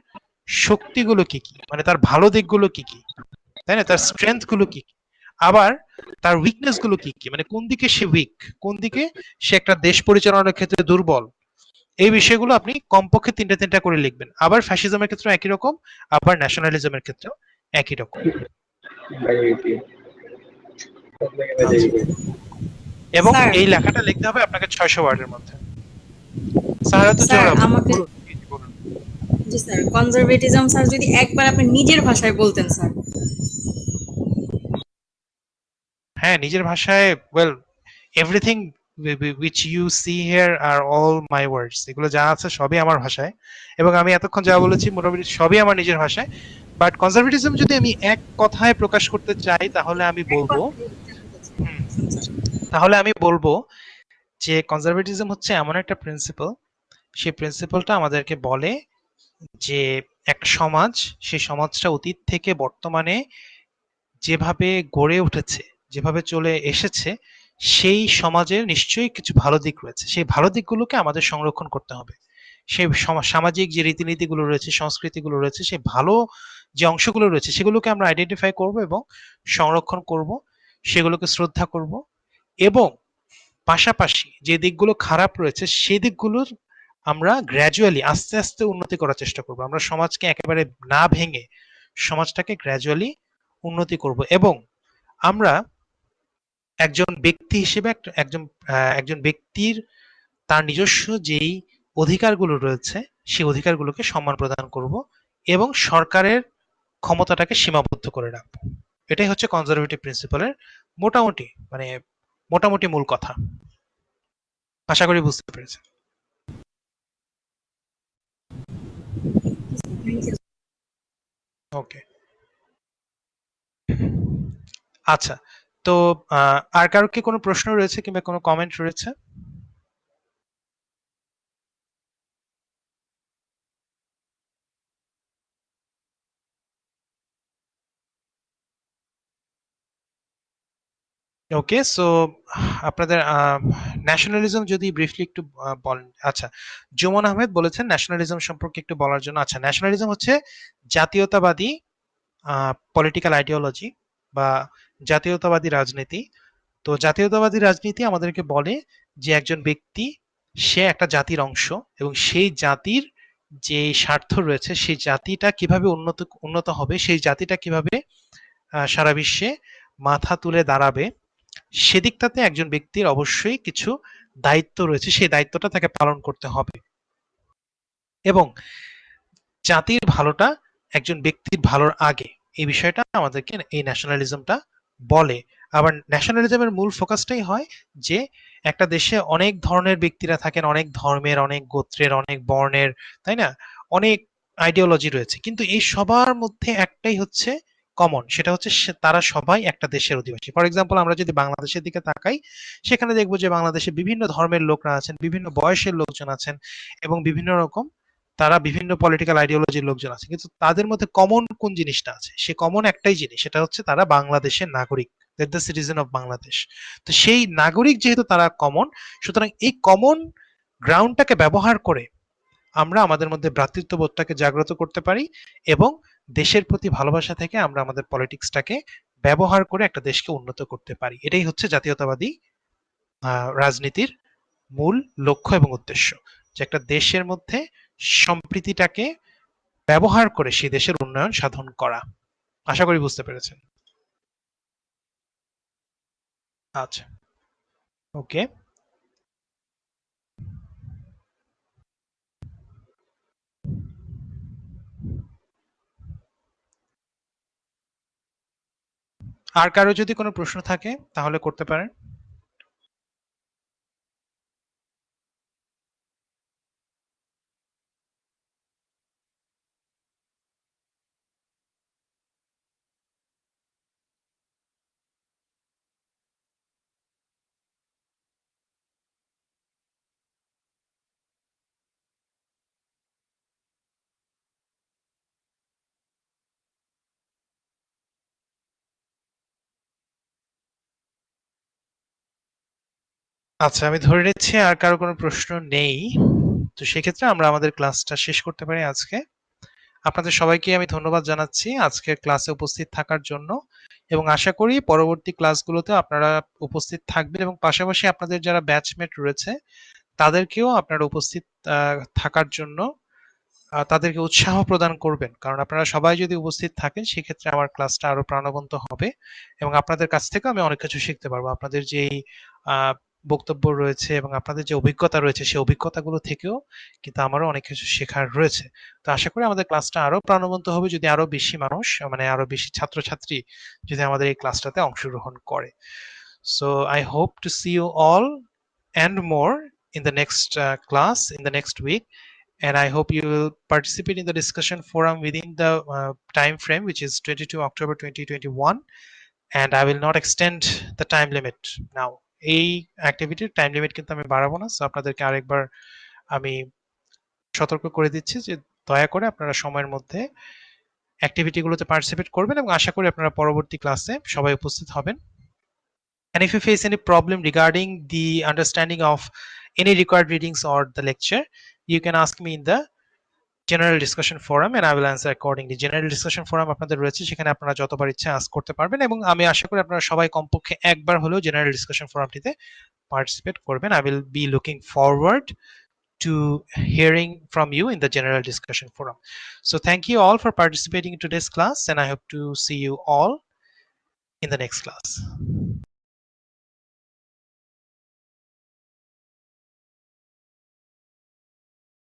শক্তিগুলো কি কি, মানে তার ভালো দিকগুলো কি কি, তাই না, তার স্ট্রেংথ গুলো কি কি, আবার তার উইকনেস গুলো কি কি, মানে কোন দিকে সে উইক, কোন দিকে সে একটা দেশ পরিচালনার ক্ষেত্রে দুর্বল, এই বিষয়গুলো আপনি কমপক্ষে 3টা করে লিখবেন। আবার ফ্যাসিজমের ক্ষেত্রে একই রকম, আবার ন্যাশনালিজমের ক্ষেত্রেও একই রকম। আচ্ছা, এবং স্যার এই লেখাটা লিখতে হবে আপনাকে 600 ওয়ার্ডের মধ্যে। স্যার তো স্যার জোরাবো, আমাকে বলুন বলুন। জি স্যার, কনজারভেটিজম স্যার যদি একবার আপনি নিজের ভাষায় বলতেন স্যার। হ্যাঁ, নিজের ভাষায়, well, everything which you see here are all my words, এগুলো যা আছে সবই আমার ভাষায়, এবং আমি এতক্ষণ যা বলেছি মোটামুটি সবই আমার নিজের ভাষায়। বাট কনজারভেটিজম যদি আমি এক কথায় প্রকাশ করতে চাই তাহলে আমি বলবো, যে কনজারভেটিজম হচ্ছে এমন একটা প্রিন্সিপাল, সেই প্রিন্সিপালটা আমাদেরকে বলে যে একটা সমাজ, সেই সমাজটা অতীত থেকে বর্তমানে যেভাবে গড়ে উঠেছে, যেভাবে চলে এসেছে, সেই সমাজের নিশ্চয়ই কিছু ভালো দিক রয়েছে, সেই ভালো দিকগুলোকে আমাদের সংরক্ষণ করতে হবে। সেই সামাজিক যে রীতিনীতিগুলো রয়েছে, সংস্কৃতিগুলো রয়েছে, সেই ভালো যে অংশগুলো রয়েছে সেগুলোকে আমরা আইডেন্টিফাই করব এবং সংরক্ষণ করব, সেগুলোকে শ্রদ্ধা করব, এবং পাশাপাশি যে দিকগুলো খারাপ রয়েছে সেই দিকগুলোর আমরা গ্র্যাজুয়ালি আস্তে আস্তে উন্নতি করার চেষ্টা করব। আমরা সমাজকে একেবারে না ভেঙে সমাজটাকে গ্র্যাজুয়ালি উন্নতি করব, এবং আমরা একজন ব্যক্তি হিসেবে একজন ব্যক্তির তার নিজস্ব যেই অধিকারগুলো রয়েছে সেই অধিকারগুলোকে সম্মান প্রদান করব, এবং সরকারের ক্ষমতাটাকে সীমাবদ্ধ করে রাখবো। এটাই হচ্ছে কনজারভেটিভ প্রিন্সিপালের মোটামুটি, মানে মোটামুটি মূল কথা। আশা করি বুঝতে পেরেছেন। ওকে, আচ্ছা। তো আর কারো কি কোনো প্রশ্ন রয়েছে কিংবা কোনো কমেন্ট রয়েছে? ওকে, সো আপনাদের ন্যাশনালিজম যদি ব্রিফলি একটু বলেন। আচ্ছা, জুমন আহমেদ বলেছেন ন্যাশনালিজম সম্পর্কে একটু বলার জন্য। আচ্ছা, ন্যাশনালিজম হচ্ছে জাতীয়তাবাদী পলিটিক্যাল আইডিওলজি বা জাতীয়তাবাদী রাজনীতি। তো জাতীয়তাবাদী রাজনীতি আমাদেরকে বলে যে একজন ব্যক্তি, সে একটা জাতির অংশ, এবং সেই জাতির যে স্বার্থ রয়েছে সেই জাতিটা কিভাবে উন্নত হবে, সেই জাতিটা কিভাবে সারা বিশ্বে মাথা তুলে দাঁড়াবে, সেদিকটাতে একজন ব্যক্তির অবশ্যই কিছু দায়িত্ব রয়েছে, সেই দায়িত্বটা তাকে পালন করতে হবে, এবং জাতির ভালোটা একজন ব্যক্তির ভালোর আগে, এই বিষয়টা আমাদেরকে এই ন্যাশনালিজমটা বলে। আবার ন্যাশনালিজমের মূল ফোকাসটাই হয় যে একটা দেশে অনেক ধরনের ব্যক্তিরা থাকেন, অনেক ধর্মের, অনেক গোত্রের, অনেক বর্ণের, তাই না, অনেক আইডিওলজি রয়েছে, কিন্তু এই সবার মধ্যে একটাই হচ্ছে কমন, সেটা হচ্ছে তারা সবাই একটা দেশের অধিবাসী। ফর এক্সাম্পল, আমরা যদি বাংলাদেশের দিকে তাকাই, সেখানে দেখবো যে বাংলাদেশে বিভিন্ন ধর্মের লোকরা আছেন, বিভিন্ন বয়সের লোকজন আছেন, এবং বিভিন্ন রকম তারা বিভিন্ন পলিটিক্যাল আইডিওলজির লোকজন আছে, কিন্তু তাদের মধ্যে কমন কোন জিনিসটা আছে, সে কমন একটাই জিনিস, সেটা হচ্ছে তারা বাংলাদেশের নাগরিক, দ্য সিটিজেন অফ বাংলাদেশ। তো সেই নাগরিক যেহেতু তারা কমন, সুতরাং এই কমন গ্রাউন্ডটাকে ব্যবহার করে আমরা আমাদের মধ্যে ভ্রাতৃত্ববোধটাকে জাগ্রত করতে পারি, এবং দেশের প্রতি ভালোবাসা থেকে আমরা আমাদের পলিটিক্সটাকে ব্যবহার করে একটা দেশকে উন্নত করতে পারি। এটাই হচ্ছে জাতীয়তাবাদী রাজনীতির মূল লক্ষ্য এবং উদ্দেশ্য, যে একটা দেশের মধ্যে সম্প্রীতিটাকে ব্যবহার করে সেই দেশের উন্নয়ন সাধন করা। আশা করি বুঝতে পেরেছেন। আচ্ছা, ওকে। আর কারো যদি কোনো প্রশ্ন থাকে তাহলে করতে পারেন। আচ্ছা, আমি ধরে নিচ্ছি আর কারো কোনো প্রশ্ন নেই। তো সেক্ষেত্রে আমরা আমাদের ক্লাসটা শেষ করতে পারি আজকে। আপনাদের সবাইকে আমি ধন্যবাদ জানাচ্ছি আজকের ক্লাসে উপস্থিত থাকার জন্য, এবং আশা করি পরবর্তী ক্লাসগুলোতে আপনারা উপস্থিত থাকবেন এবং পাশাপাশি আপনাদের যারা ব্যাচমেট রয়েছে তাদেরকেও আপনারা উপস্থিত থাকার জন্য তাদেরকে উৎসাহ প্রদান করবেন, কারণ আপনারা সবাই যদি উপস্থিত থাকেন সেক্ষেত্রে আমার ক্লাসটা আরো প্রাণবন্ত হবে এবং আপনাদের কাছ থেকে আমি অনেক কিছু শিখতে পারবো। আপনাদের যে বক্তব্য রয়েছে এবং আপনাদের যে অভিজ্ঞতা রয়েছে সেই অভিজ্ঞতাগুলো থেকেও কিন্তু আমারও অনেক কিছু শেখার রয়েছে। তো আশা করি আমাদের ক্লাসটা আরো প্রাণবন্ত হবে যদি আরো বেশি মানুষ, মানে আরো বেশি ছাত্রছাত্রী যদি আমাদের এই ক্লাসটাতে অংশগ্রহণ করে। So I hope to see you all and more in the next class in the next week, and I hope you will participate in the discussion forum within the time frame, which is 22 October 2021, and I will not extend the time limit now. এই অ্যাক্টিভিটির time limit কিন্তু আমি বাড়াবো না, so আপনাদেরকে আরেকবার আমি সতর্ক করে দিচ্ছি যে দয়া করে আপনারা সময়ের মধ্যে অ্যাক্টিভিটিগুলোতে পার্টিসিপেট করবেন এবং আশা করি আপনারা পরবর্তী ক্লাসে সবাই উপস্থিত হবেন। And if you face any problem regarding the understanding of any required readings or the lecture, you can ask me in the general discussion forum and I will answer accordingly. General discussion forum আপনাদের রয়েছে, সেখানে আপনারা যতবার ইচ্ছা ask করতে পারবেন এবং আমি আশা করি আপনারা সবাই কমপক্ষে একবার হলেও জেনারেল ডিসকাশন ফোরামটিতে পার্টিসিপেট করবেন। I will be looking forward to hearing from you in the general discussion forum. So thank you all for participating in today's class and I hope to see you all in the next class.